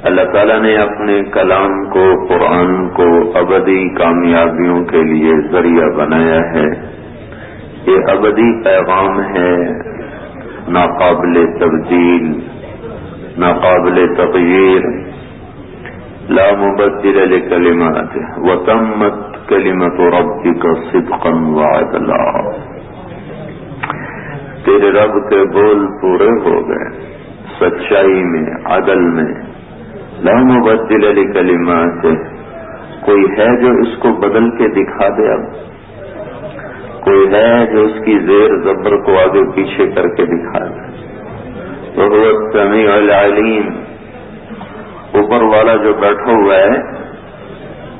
اللہ تعالیٰ نے اپنے کلام کو، قرآن کو ابدی کامیابیوں کے لیے ذریعہ بنایا ہے۔ یہ ابدی پیغام ہے، ناقابل تبدیل، ناقابل تغییر۔ لا مبدل لکلماتہ وتمت کلمۃ ربک صدقا وعدلا۔ تیرے رب کے بول پورے ہو گئے سچائی میں، عدل میں۔ لا مبدل لکلماتہ، کوئی ہے جو اس کو بدل کے دکھا دے؟ اب کوئی ہے جو اس کی زیر زبر کو آگے پیچھے کر کے دکھا دے؟ وہو السمیع العلیم، اوپر والا جو بیٹھا ہوا ہے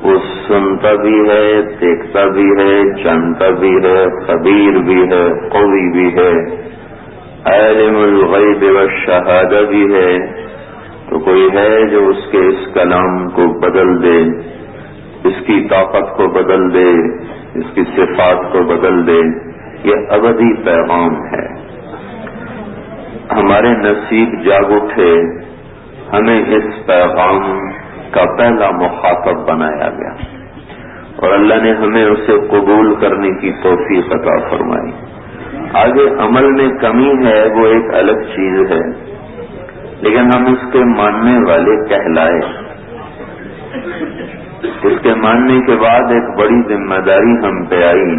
وہ سنتا بھی ہے، دیکھتا بھی ہے، جانتا بھی ہے، خبیر بھی ہے، قوی بھی ہے، عالم الغیب والشہادہ بھی ہے۔ تو کوئی ہے جو اس کے اس کلام کو بدل دے، اس کی طاقت کو بدل دے، اس کی صفات کو بدل دے؟ یہ ابدی پیغام ہے۔ ہمارے نصیب جاگ اٹھے، ہمیں اس پیغام کا پہلا مخاطب بنایا گیا اور اللہ نے ہمیں اسے قبول کرنے کی توفیق عطا فرمائی۔ آگے عمل میں کمی ہے وہ ایک الگ چیز ہے، لیکن ہم اس کے ماننے والے کہلائے۔ اس کے ماننے کے بعد ایک بڑی ذمہ داری ہم پہ آئی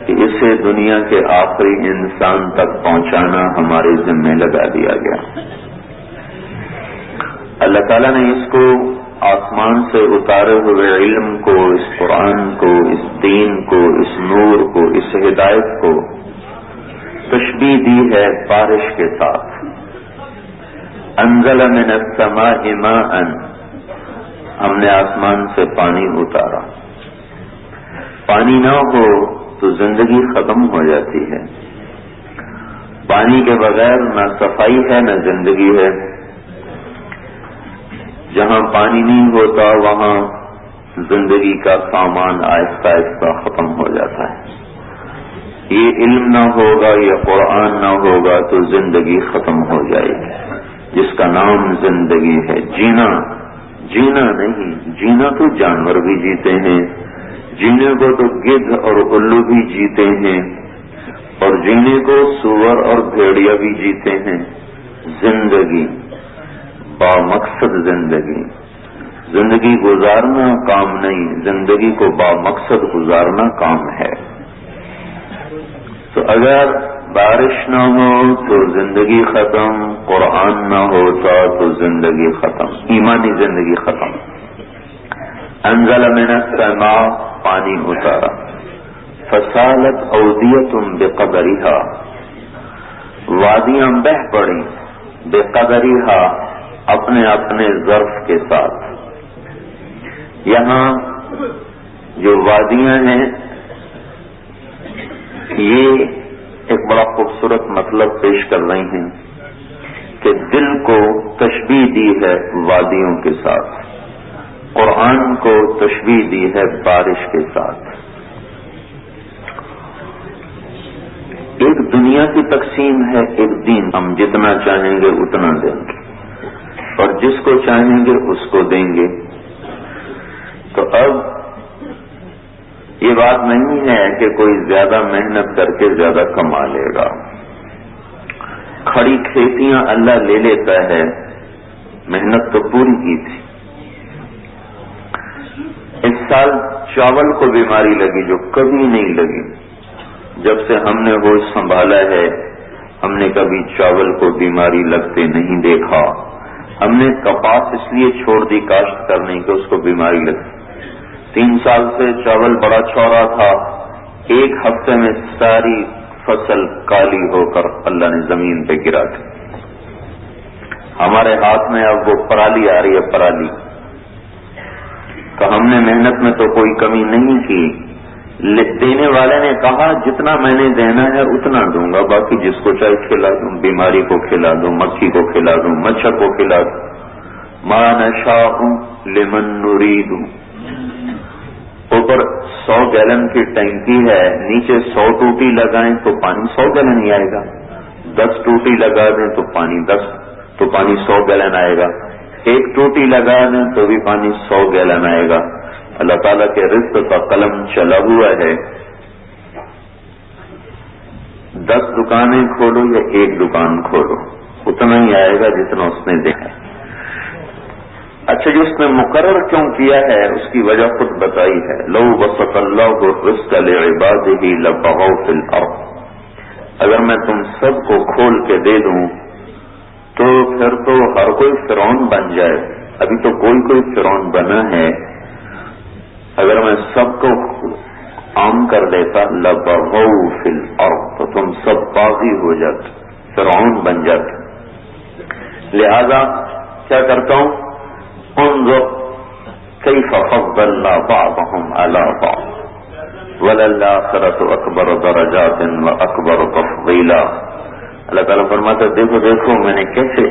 کہ اسے دنیا کے آخری انسان تک پہنچانا ہمارے ذمہ لگا دیا گیا۔ اللہ تعالیٰ نے اس کو آسمان سے اتارے ہوئے علم کو، اس قرآن کو، اس دین کو، اس نور کو، اس ہدایت کو تشبیہ دی ہے بارش کے ساتھ۔ انزل من السماء ماء، ہم نے آسمان سے پانی اتارا۔ پانی نہ ہو تو زندگی ختم ہو جاتی ہے۔ پانی کے بغیر نہ صفائی ہے نہ زندگی ہے۔ جہاں پانی نہیں ہوتا وہاں زندگی کا سامان آہستہ آہستہ ختم ہو جاتا ہے۔ یہ علم نہ ہوگا، یہ قرآن نہ ہوگا تو زندگی ختم ہو جائے گی، جس کا نام زندگی ہے۔ جینا نہیں، جینا تو جانور بھی جیتے ہیں، جینے کو تو گدھ اور الو بھی جیتے ہیں، اور جینے کو سور اور بھیڑیا بھی جیتے ہیں۔ زندگی، با مقصد زندگی، زندگی گزارنا کام نہیں، زندگی کو با مقصد گزارنا کام ہے۔ تو اگر بارش نہ ہو تو زندگی ختم، قرآن نہ ہوتا تو زندگی ختم، ایمانی زندگی ختم۔ انزل من السماء، پانی اتارا، فسالت اودیۃ بقدرھا، وادیاں بہہ پڑیں، بقدرھا، اپنے اپنے ظرف کے ساتھ۔ یہاں جو وادیاں ہیں یہ ایک بڑا خوبصورت مطلب پیش کر رہی ہیں کہ دل کو تشبیہ دی ہے وادیوں کے ساتھ، قرآن کو تشبیہ دی ہے بارش کے ساتھ۔ ایک دنیا کی تقسیم ہے، ایک دین۔ ہم جتنا چاہیں گے اتنا دیں گے اور جس کو چاہیں گے اس کو دیں گے۔ تو اب یہ بات نہیں ہے کہ کوئی زیادہ محنت کر کے زیادہ کما لے گا۔ کھڑی کھیتیاں اللہ لے لیتا ہے، محنت تو پوری کی تھی۔ اس سال چاول کو بیماری لگی جو کبھی نہیں لگی۔ جب سے ہم نے ہوش سنبھالا ہے ہم نے کبھی چاول کو بیماری لگتے نہیں دیکھا۔ ہم نے کپاس اس لیے چھوڑ دی کاشت کرنے کہ اس کو بیماری لگی۔ 3 سال سے چاول بڑا چوڑا تھا، ایک ہفتے میں ساری فصل کالی ہو کر اللہ نے زمین پہ گرا دی۔ ہمارے ہاتھ میں اب وہ پرالی آ رہی ہے، پرالی۔ تو ہم نے محنت میں تو کوئی کمی نہیں کی۔ دینے والے نے کہا جتنا میں نے دینا ہے اتنا دوں گا، باقی جس کو چاہے کھلا دوں، بیماری کو کھلا دوں، مکھی کو کھلا دوں، مچھر کو کھلا دوں۔ ما نشاء لمن نرید، اوپر 100 گیلن کی ٹینکی ہے، نیچے 100 ٹوٹی لگائیں تو پانی 100 گیلن ہی آئے گا، 10 ٹوٹی لگا دیں تو پانی 100 گیلن آئے گا۔ ایک ٹوٹی لگا دیں تو بھی پانی 100 گیلن آئے گا. اللہ تعالیٰ کے رزق کا قلم چلا ہوا ہے. 10 دکانیں کھولو یا ایک دکان کھولو اتنا ہی آئے گا جتنا اس نے دیکھا. اچھا جو اس نے مقرر کیوں کیا ہے اس کی وجہ خود بتائی ہے. لو بسط اللہ الرزق لعباده لبغوا فی الارض. اگر میں تم سب کو کھول کے دے دوں تو پھر تو ہر کوئی فرعون بن جائے. ابھی تو کوئی فرعون بنا ہے. اگر میں سب کو عام کر دیتا لبغوا فی الارض تو تم سب باغی ہو جاتے, فرعون بن جاتے. لہذا کیا کرتا ہوں, انظر کیف فضلنا بعضهم على بعض وللآخرة اکبر درجات واکبر تفضیلا. اللہ تعالیٰ فرماتا دیکھو دیکھو میں نے کیسے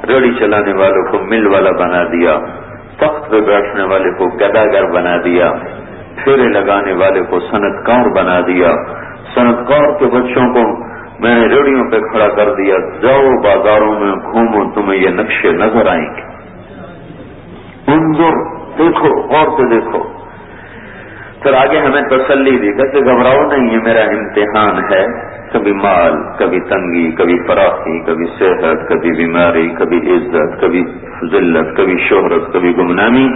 ریڑھی چلانے والوں کو مل والا بنا دیا, تخت پہ بیٹھنے والے کو گداگر بنا دیا, پھیرے لگانے والے کو صنعتکار بنا دیا, صنعتکار کے بچوں کو میں نے ریڑھیوں پہ کھڑا کر دیا. جاؤ بازاروں میں گھومو تمہیں یہ نقشے نظر آئیں گے. انظر دیکھو غور سے دیکھو. پھر آگے ہمیں تسلی دی کہتے گھبراؤ نہیں, یہ میرا امتحان ہے. کبھی مال, کبھی تنگی, کبھی فراخی, کبھی صحت, کبھی بیماری, کبھی عزت, کبھی ذلت, کبھی شہرت, کبھی گمنامی.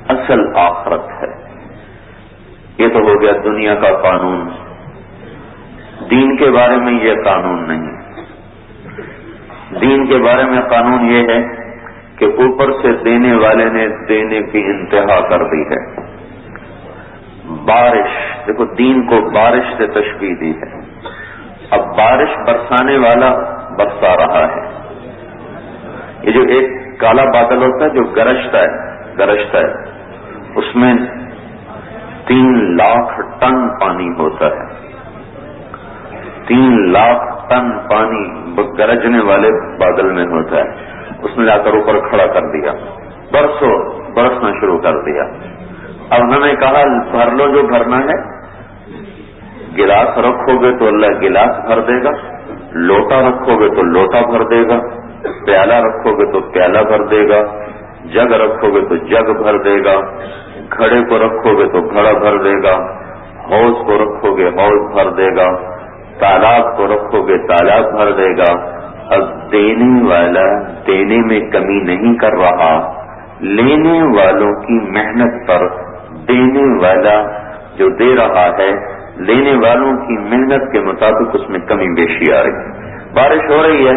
اصل آخرت ہے. یہ تو ہو گیا دنیا کا قانون. دین کے بارے میں یہ قانون نہیں. دین کے بارے میں قانون یہ ہے کہ اوپر سے دینے والے نے دینے کی انتہا کر دی ہے. بارش, دیکھو دین کو بارش سے تشبیہ دی ہے. اب بارش برسانے والا برسا رہا ہے. یہ جو ایک کالا بادل ہوتا ہے جو گرجتا ہے اس میں 3 لاکھ ٹن پانی ہوتا ہے. 3 لاکھ ٹن پانی گرجنے والے بادل میں ہوتا ہے. اس نے جا کر اوپر کھڑا کر دیا, برسنا شروع کر دیا. اب ہمیں کہا بھر لو جو بھرنا ہے. گلاس رکھو گے تو اللہ گلاس بھر دے گا, لوٹا رکھو گے تو لوٹا بھر دے گا, پیالہ رکھو گے تو پیالہ بھر دے گا, جگ رکھو گے تو جگ بھر دے گا, گھڑے کو رکھو گے تو گھڑا بھر دے گا, حوض کو رکھو گے حوض بھر دے گا, تالاب کو رکھو گے تالاب بھر دے گا. اب دینے والا دینے میں کمی نہیں کر رہا, لینے والوں کی محنت پر دینے والا جو دے رہا ہے لینے والوں کی محنت کے مطابق اس میں کمی بیشی آ رہی. بارش ہو رہی ہے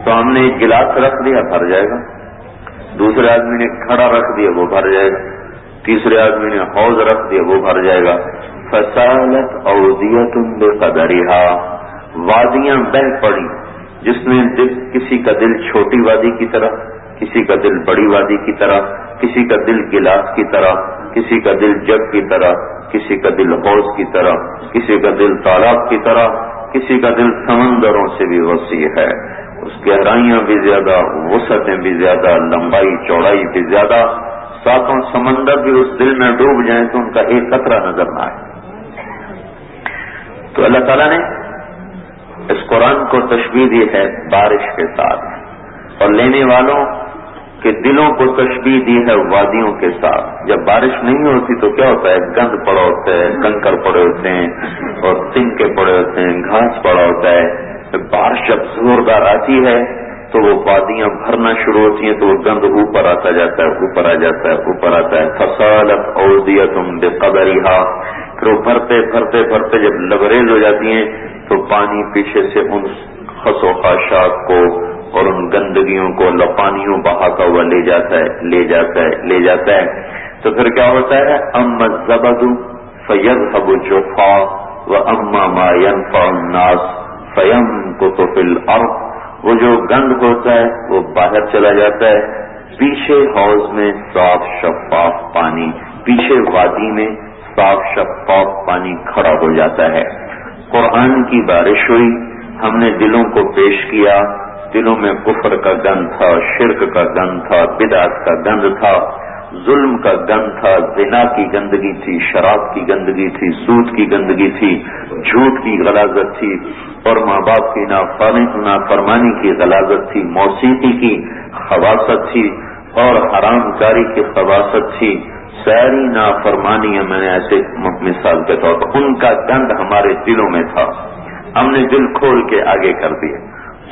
تو ہم نے ایک گلاس رکھ دیا بھر جائے گا, دوسرے آدمی نے کھڑا رکھ دیا وہ بھر جائے گا, تیسرے آدمی نے حوض رکھ دیا وہ بھر جائے گا. فسالت اودیۃ بقدرها, وادیاں بہہ پڑی جس میں کسی کا دل چھوٹی وادی کی طرح, کسی کا دل بڑی وادی کی طرح, کسی کا دل گلاس کی طرح, کسی کا دل جگ کی طرح, کسی کا دل حوض کی طرح, کسی کا دل تالاب کی طرح, کسی کا دل سمندروں سے بھی وسیع ہے. اس گہرائیاں بھی زیادہ, وسعتیں بھی زیادہ, لمبائی چوڑائی بھی زیادہ. 7 سمندر بھی اس دل میں ڈوب جائیں تو ان کا ایک قطرہ نظر نہ آئے. تو اللہ تعالیٰ نے اس قرآن کو تشبیہ دی ہے بارش کے ساتھ, اور لینے والوں کے دلوں کو تشبیہ دی ہے وادیوں کے ساتھ. جب بارش نہیں ہوتی تو کیا ہوتا ہے, گند پڑا ہوتا ہے, کنکر پڑے ہوتے ہیں اور تنکے پڑے ہوتے ہیں, گھاس پڑا ہوتا ہے. بارش جب زوردار آتی ہے تو وہ وادیاں بھرنا شروع ہوتی ہیں تو وہ گند اوپر آتا جاتا ہے, اوپر آ جاتا ہے, اوپر آتا ہے. فصالت اودیۃ بقدرها, پھر وہ بھرتے بھرتے بھرتے جب لبریز ہو جاتی ہیں تو پانی پیچھے سے ان خس و خاشاک کو اور ان گندگیوں کو پانیوں بہاتا ہوا لے جاتا ہے. تو پھر کیا ہوتا ہے, اما الزبد فیذهب جفاء واما ما ينفع الناس فيمكث في الارض. وہ جو گند ہوتا ہے وہ باہر چلا جاتا ہے, پیچھے حوض میں صاف شفاف پانی, پیچھے وادی میں صاف شفاف پانی کھڑا ہو جاتا ہے. قرآن کی بارش ہوئی, ہم نے دلوں کو پیش کیا. دلوں میں کفر کا گند تھا, شرک کا گند تھا, بدعت کا گند تھا, ظلم کا گند تھا, زنا کی گندگی تھی, شراب کی گندگی تھی, سود کی گندگی تھی, جھوٹ کی غلاظت تھی, اور ماں باپ کی نافرمانی کی غلاظت تھی, موسیقی کی خباثت تھی اور حرام کاری کی خباثت تھی، ساری نافرمانی میں نے ایسے مثال کے طور پر ان کا گند ہمارے دلوں میں تھا، ہم نے دل کھول کے آگے کر دیے۔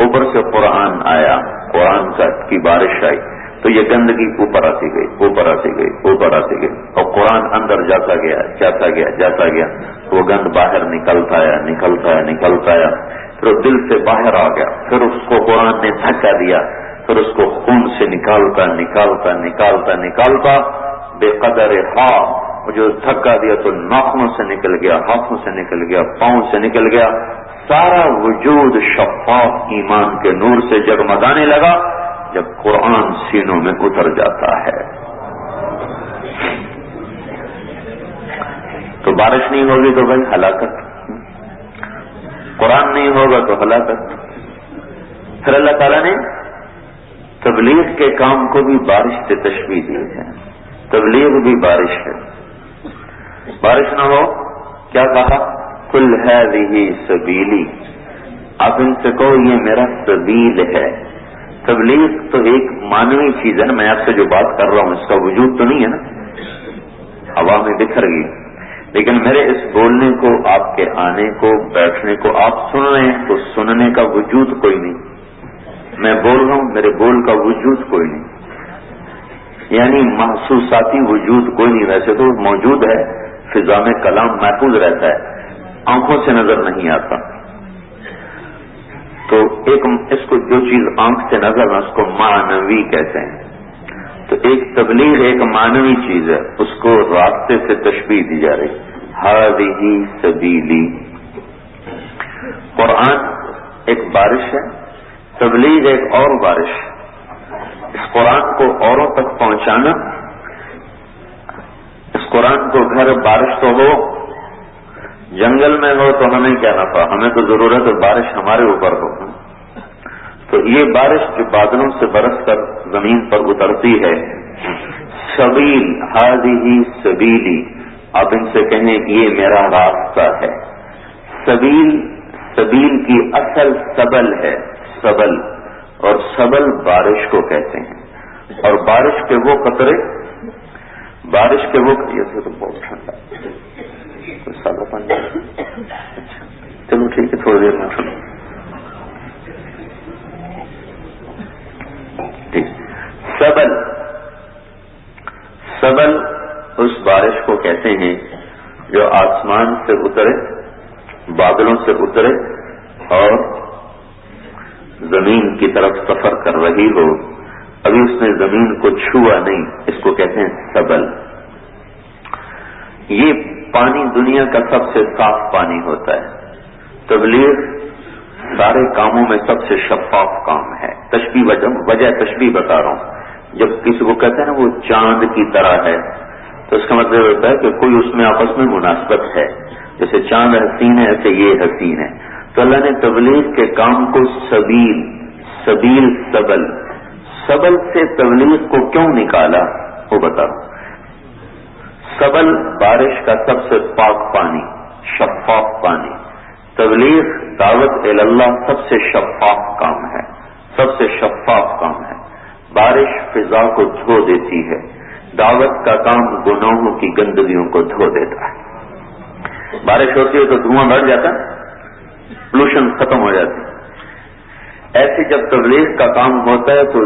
اوپر سے قرآن آیا، قرآن کی بارش آئی تو یہ گندگی اوپر آتی گئی، اوپر آتی گئی، اوپر آتی گئی، اور قرآن اندر جاتا گیا، جاتا گیا، جاتا گیا، تو وہ گند باہر نکلتا آیا، نکلتا آیا، نکلتا آیا، پھر دل سے باہر آ گیا، پھر اس کو قرآن نے دھکا دیا، پھر اس کو خون سے نکالتا نکالتا نکالتا نکالتا بے قدر جو دھکا دیا تو ناخنوں سے نکل گیا، ہاتھوں سے نکل گیا، پاؤں سے نکل گیا، سارا وجود شفاف ایمان کے نور سے جگمگانے لگا جب قرآن سینوں میں اتر جاتا ہے۔ تو بارش نہیں ہوگی تو بھائی ہلاکت، قرآن نہیں ہوگا تو ہلاکت۔ پھر اللہ تعالیٰ نے تبلیغ کے کام کو بھی بارش سے تشبیہ دی ہے، تبلیغ بھی بارش ہے، بارش نہ ہو کیا کہا؟ قل هذه سبیلی، آپ ان سے کہو یہ میرا سبیل ہے۔ تبلیغ تو ایک معنوی چیز ہے نا، میں آپ سے جو بات کر رہا ہوں اس کا وجود تو نہیں ہے نا، ہوا میں بکھر گئی، لیکن میرے اس بولنے کو، آپ کے آنے کو، بیٹھنے کو آپ سن رہے ہیں تو سننے کا وجود کوئی نہیں، میں بول رہا ہوں میرے بول کا وجود کوئی نہیں، یعنی محسوساتی وجود کوئی نہیں، ویسے تو موجود ہے، فضا میں کلام محفوظ رہتا ہے، آنکھوں سے نظر نہیں آتا، تو ایک اس کو جو چیز آنکھ سے نظر نہ اس کو معنوی کہتے ہیں، تو ایک تبلیغ ایک معنوی چیز ہے، اس کو راستے سے تشبیہ دی جا رہی، ہذہ سبیلی۔ قرآن ایک بارش ہے، تبلیغ ایک اور بارش، اس قرآن کو اوروں تک پہنچانا، اس قرآن کو گھر بارش تو ہو، جنگل میں ہو تو ہمیں کیا نفع، ہمیں تو ضرورت ہے بارش ہمارے اوپر ہو، تو یہ بارش جو بادلوں سے برس کر زمین پر اترتی ہے، سبیل، ہذہ سبیلی، آپ ان سے کہیں یہ میرا راستہ ہے۔ سبیل، سبیل کی اصل سبل ہے، سبل، اور سبل بارش کو کہتے ہیں، اور بارش کے وہ قطرے، بارش کے وہ، یہ تو بہت ٹھنڈا سادہ پانی، اچھا چلو ٹھیک ہے تھوڑی دیر میں سنو، ٹھیک۔ سبل، سبل اس بارش کو کہتے ہیں جو آسمان سے اترے، بادلوں سے اترے اور زمین کی طرف سفر کر رہی ہو، ابھی اس نے زمین کو چھوا نہیں، اس کو کہتے ہیں سبل۔ یہ پانی دنیا کا سب سے صاف پانی ہوتا ہے، تبلیغ سارے کاموں میں سب سے شفاف کام ہے۔ تشبیہ وجہ تشبیہ بتا رہا ہوں، جب کسی کو کہتے ہیں نا وہ چاند کی طرح ہے، تو اس کا مطلب ہوتا ہے کہ کوئی اس میں آپس میں مناسبت ہے، جیسے چاند حسین ہے ایسے یہ حسین ہے، تو اللہ نے تبلیغ کے کام کو سبیل، سبیل، سبل، سبل سے تبلیغ کو کیوں نکالا وہ بتا رہا ہوں۔ سبل بارش کا سب سے پاک پانی، شفاف پانی، تبلیغ دعوت اللہ سب سے شفاف کام ہے، سب سے شفاف کام ہے، بارش فضا کو دھو دیتی ہے، دعوت کا کام گناہوں کی گندگیوں کو دھو دیتا ہے، بارش ہوتی ہے تو دھواں بڑھ جاتا ہے، پولوشن ختم ہو جاتی ہے، ایسے جب تبلیغ کا کام ہوتا ہے تو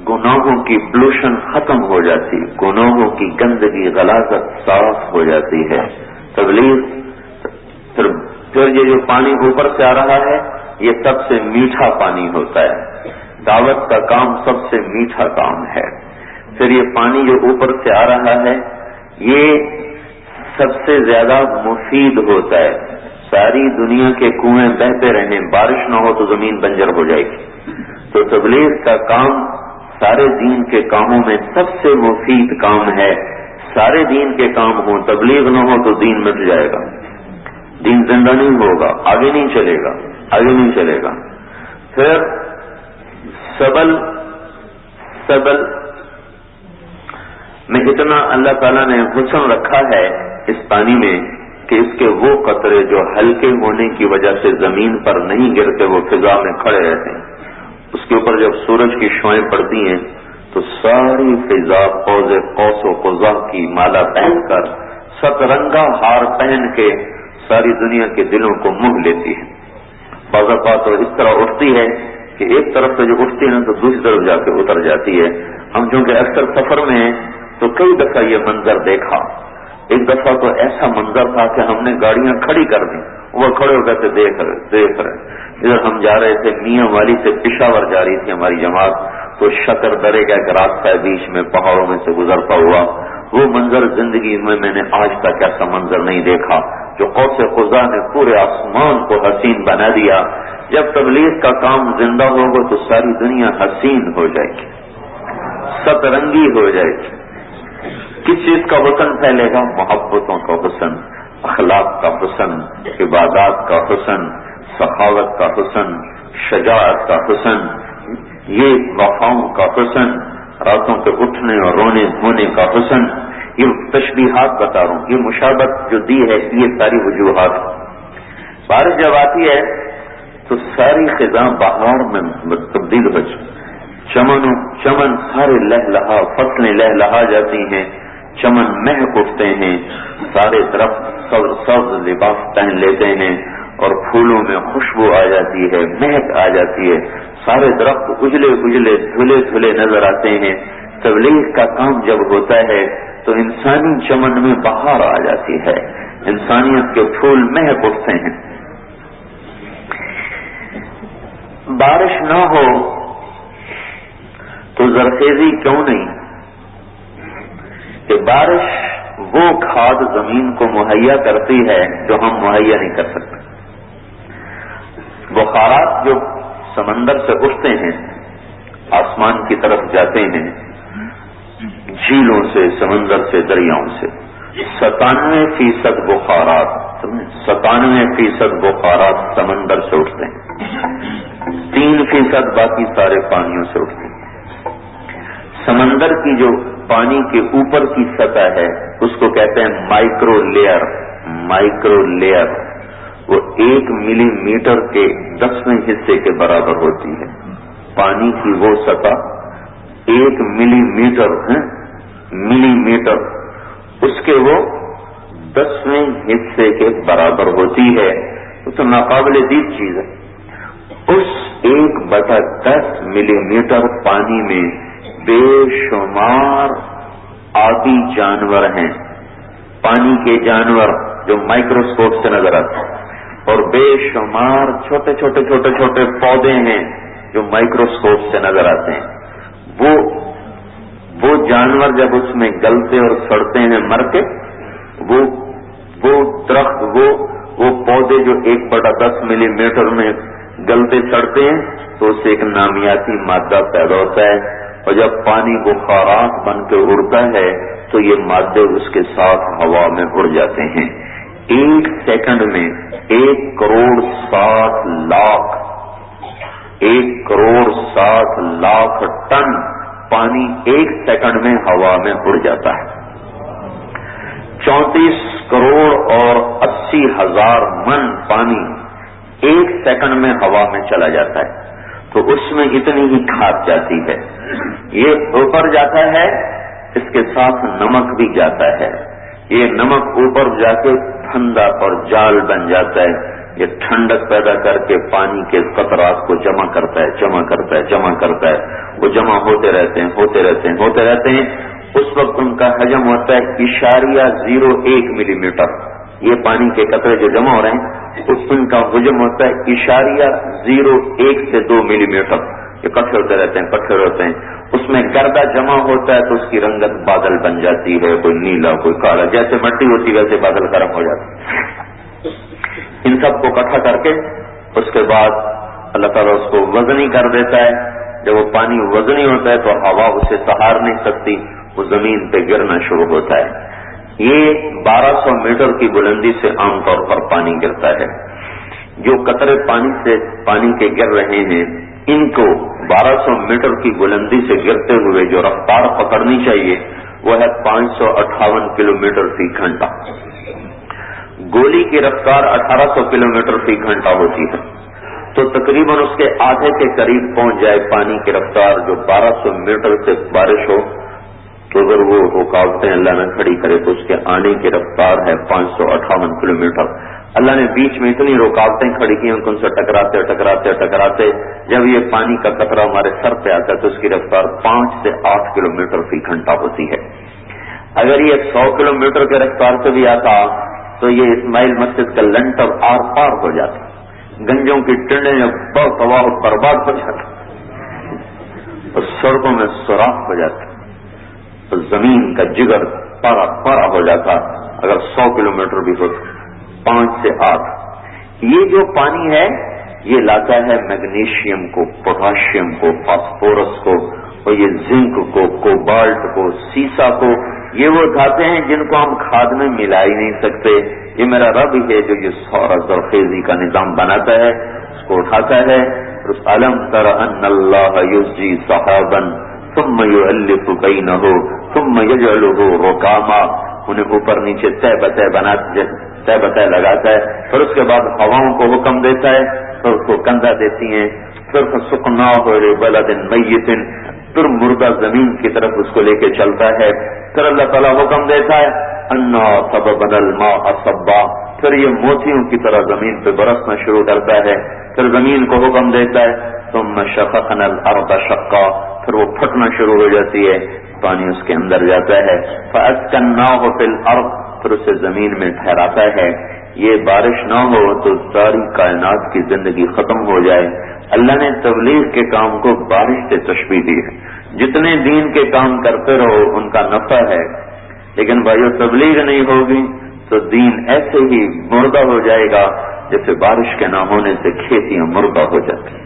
گناہوں کی پولوشن ختم ہو جاتی، گناہوں کی گندگی غلاظت صاف ہو جاتی ہے، تبلیغ۔ پھر یہ جو پانی اوپر سے آ رہا ہے یہ سب سے میٹھا پانی ہوتا ہے، دعوت کا کام سب سے میٹھا کام ہے، پھر یہ پانی جو اوپر سے آ رہا ہے یہ سب سے زیادہ مفید ہوتا ہے، ساری دنیا کے کنویں بہتے رہیں، بارش نہ ہو تو زمین بنجر ہو جائے گی، تو تبلیغ کا کام سارے دین کے کاموں میں سب سے مفید کام ہے، سارے دین کے کام ہوں، تبلیغ نہ ہو تو دین مٹ جائے گا، دین زندہ نہیں ہوگا، آگے نہیں چلے گا، آگے نہیں چلے گا۔ پھر سبل، سبل میں اتنا اللہ تعالیٰ نے حسن رکھا ہے اس پانی میں کہ اس کے وہ قطرے جو ہلکے ہونے کی وجہ سے زمین پر نہیں گرتے، وہ فضا میں کھڑے رہتے ہیں، اس کے اوپر جب سورج کی شعائیں پڑتی ہیں تو ساری فضا قوس و قزح کی مالا پہن کر سترنگا ہار پہن کے ساری دنیا کے دلوں کو موہ لیتی ہے. بعض اوقات تو اس طرح اٹھتی ہے کہ ایک طرف سے جو اٹھتی ہے نا تو دوسری طرف جا کے اتر جاتی ہے. ہم چونکہ اکثر سفر میں ہیں تو کئی دفعہ یہ منظر دیکھا. ایک دفعہ تو ایسا منظر تھا کہ ہم نے گاڑیاں کھڑی کر دی, وہ کھڑے ہو کر دیکھ رہے. ادھر ہم جا رہے تھے, میاں والی سے پشاور جا رہی تھی ہماری جماعت, تو شکر درے کا ایک راستہ ہے بیچ میں پہاڑوں میں سے گزرتا ہوا. وہ منظر زندگی میں نے آج تک ایسا منظر نہیں دیکھا جو قوس قزح نے پورے آسمان کو حسین بنا دیا. جب تبلیغ کا کام زندہ ہوگا تو ساری دنیا حسین ہو جائے گی, سترنگی ہو جائے گی. کس چیز کا حسن پھیلے گا؟ محبتوں کا حسن, اخلاق کا حسن, عبادات کا حسن, سخاوت کا حسن, شجاعت کا حسن, یہ وفاؤں کا حسن, راتوں کے اٹھنے اور رونے دھونے کا حسن. یہ تشبیہات بتا رہا ہوں, یہ مشابہت جو دی ہے یہ ساری وجوہات. بارش جب آتی ہے تو ساری خزاں بہار میں تبدیل ہو جائے, چمن سارے لہلہا, فصلیں لہلہا جاتی ہیں, چمن مہک اٹھتے ہیں, سارے درخت سبز لباس پہن لیتے ہیں اور پھولوں میں خوشبو آ جاتی ہے, مہک آ جاتی ہے. سارے درخت اجلے اجلے دھلے دھلے نظر آتے ہیں. تبلیغ کا کام جب ہوتا ہے تو انسانی چمن میں بہار آ جاتی ہے, انسانیت کے پھول مہک اٹھتے ہیں. بارش نہ ہو تو زرخیزی کیوں نہیں؟ کہ بارش وہ کھاد زمین کو مہیا کرتی ہے جو ہم مہیا نہیں کر سکتے. بخارات جو سمندر سے اٹھتے ہیں, آسمان کی طرف جاتے ہیں, جھیلوں سے, سمندر سے, دریاؤں سے, 97% بخارات 97% بخارات سمندر سے اٹھتے ہیں, 3% باقی سارے پانیوں سے اٹھتے ہیں. سمندر کی جو پانی کے اوپر کی سطح ہے اس کو کہتے ہیں مائکرو لیئر. مائکرو لیئر وہ 1 ملی میٹر کے 10ویں حصے کے برابر ہوتی ہے. پانی کی وہ سطح 1 ملی میٹر ہے, ملی میٹر, اس کے وہ 10ویں حصے کے برابر ہوتی ہے. تو ناقابل دید چیز ہے. اس 1/10 ملی میٹر پانی میں بے شمار آبی جانور ہیں, پانی کے جانور جو مائکروسکوپ سے نظر آتے ہیں, اور بے شمار چھوٹے چھوٹے چھوٹے چھوٹے پودے ہیں جو مائکروسکوپ سے نظر آتے ہیں. وہ جانور جب اس میں گلتے اور سڑتے ہیں مر کے, وہ درخت وہ پودے جو 1/10 ملی میٹر میں گلتے سڑتے ہیں تو اس سے ایک نامیاتی مادہ پیدا ہوتا ہے, اور جب پانی بخارات بن کے اڑتا ہے تو یہ مادے اس کے ساتھ ہوا میں اڑ جاتے ہیں. 1 سیکنڈ میں 1 کروڑ 60 لاکھ 1 کروڑ 60 لاکھ ٹن پانی 1 سیکنڈ میں ہوا میں اڑ جاتا ہے. 34 کروڑ اور 80 ہزار من پانی 1 سیکنڈ میں ہوا میں چلا جاتا ہے. تو اس میں اتنی ہی کھاد جاتی ہے. یہ اوپر جاتا ہے, اس کے ساتھ نمک بھی جاتا ہے. یہ نمک اوپر جا کے ٹھنڈا اور جال بن جاتا ہے. یہ ٹھنڈک پیدا کر کے پانی کے قطرات کو جمع کرتا ہے, جمع کرتا ہے, جمع کرتا ہے. وہ جمع ہوتے رہتے ہیں, ہوتے رہتے ہیں, ہوتے رہتے ہیں. اس وقت ان کا حجم ہوتا ہے 0.01 ملی میٹر. یہ پانی کے قطرے جو جمع ہو رہے ہیں اس ان کا حجم ہوتا ہے 0.01 سے 2 ملی میٹر. یہ اکٹھے ہوتے رہتے ہیں, اکٹھے ہوتے ہیں. اس میں گردہ جمع ہوتا ہے تو اس کی رنگت بادل بن جاتی ہے, کوئی نیلا کوئی کالا, جیسے مٹی ہوتی ویسے بادل گرم ہو جاتے ہیں. ان سب کو اکٹھا کر کے اس کے بعد اللہ تعالیٰ اس کو وزنی کر دیتا ہے. جب وہ پانی وزنی ہوتا ہے تو ہوا اسے سہار نہیں سکتی, وہ زمین پہ گرنا شروع ہوتا ہے. یہ 1200 میٹر کی بلندی سے عام طور پر پانی گرتا ہے. جو قطرے پانی کے گر رہے ہیں ان کو 1200 میٹر کی بلندی سے گرتے ہوئے جو رفتار پکڑنی چاہیے وہ ہے 558 کلومیٹر فی گھنٹہ. گولی کی رفتار 1800 کلومیٹر فی گھنٹہ ہوتی ہے. تو تقریباً اس کے آدھے کے قریب پہنچ جائے پانی کی رفتار جو 1200 میٹر سے بارش ہو، تو اگر وہ رکاوٹیں اللہ نے کھڑی کرے تو اس کے آنے کی رفتار ہے 558 کلومیٹر۔ اللہ نے بیچ میں اتنی رکاوٹیں کھڑی کی ان سے ٹکراتے ٹکراتے ٹکراتے جب یہ پانی کا قطرہ ہمارے سر پہ آتا ہے تو اس کی رفتار 5 سے 8 کلومیٹر فی گھنٹہ ہوتی ہے۔ اگر یہ 100 کلومیٹر کے رفتار سے بھی آتا تو یہ اسماعیل مسجد کا لنٹر آر پار ہو جاتا، گنجوں کی ٹنڈیں بہت تباہ و برباد ہو جاتی اور سڑکوں میں سوراخ ہو جاتا، تو زمین کا جگر پارا پارا ہو جاتا اگر 100 کلومیٹر بھی ہوتا۔ 5 سے 8 یہ جو پانی ہے یہ لاتا ہے میگنیشیم کو، پوٹاشیم کو، فاسفورس کو، اور یہ زنک کو، کوبالٹ کو، سیسا کو، یہ وہ دھاتیں ہیں جن کو ہم کھاد میں ملا ہی نہیں سکتے۔ یہ میرا رب ہے جو یہ سورہ زرخیزی کا نظام بناتا ہے، اس کو اٹھاتا ہے۔ أَلَمْ تَرَ أَنَّ اللَّهَ يُزْجِي سَحَابًا ثُمَّ يُؤَلِّفُ بَيْنَهُ ثُمَّ يَجْعَلُهُ رُكَامًا، انہیں اوپر نیچے طے بتہ لگاتا ہے، پھر اس کے بعد ہواؤں کو حکم دیتا ہے، پھر اس کو کندھا دیتی ہیں، پھر فَسُقْنَاهُ لِبَلَدٍ مَيِّتٍ، پھر مردہ زمین کی طرف اس کو لے کے چلتا ہے، پھر اللہ تعالیٰ حکم دیتا ہے انا صببنا الماء صبا، پھر یہ موتیوں کی طرح زمین پہ برسنا شروع کرتا ہے، پھر زمین کو حکم دیتا ہے ثم شققنا الارض شقا، پھر وہ پھٹنا شروع ہو جاتی ہے، پانی اس کے اندر جاتا ہے، فاسکناہ فی الارض، پھر اسے زمین میں ٹھہراتا ہے۔ یہ بارش نہ ہو تو ساری کائنات کی زندگی ختم ہو جائے۔ اللہ نے تبلیغ کے کام کو بارش سے تشبیہ دی ہے، جتنے دین کے کام کرتے رہو ان کا نفع ہے، لیکن بھائیو تبلیغ نہیں ہوگی تو دین ایسے ہی مردہ ہو جائے گا جیسے بارش کے نہ ہونے سے کھیتیاں مردہ ہو جاتی۔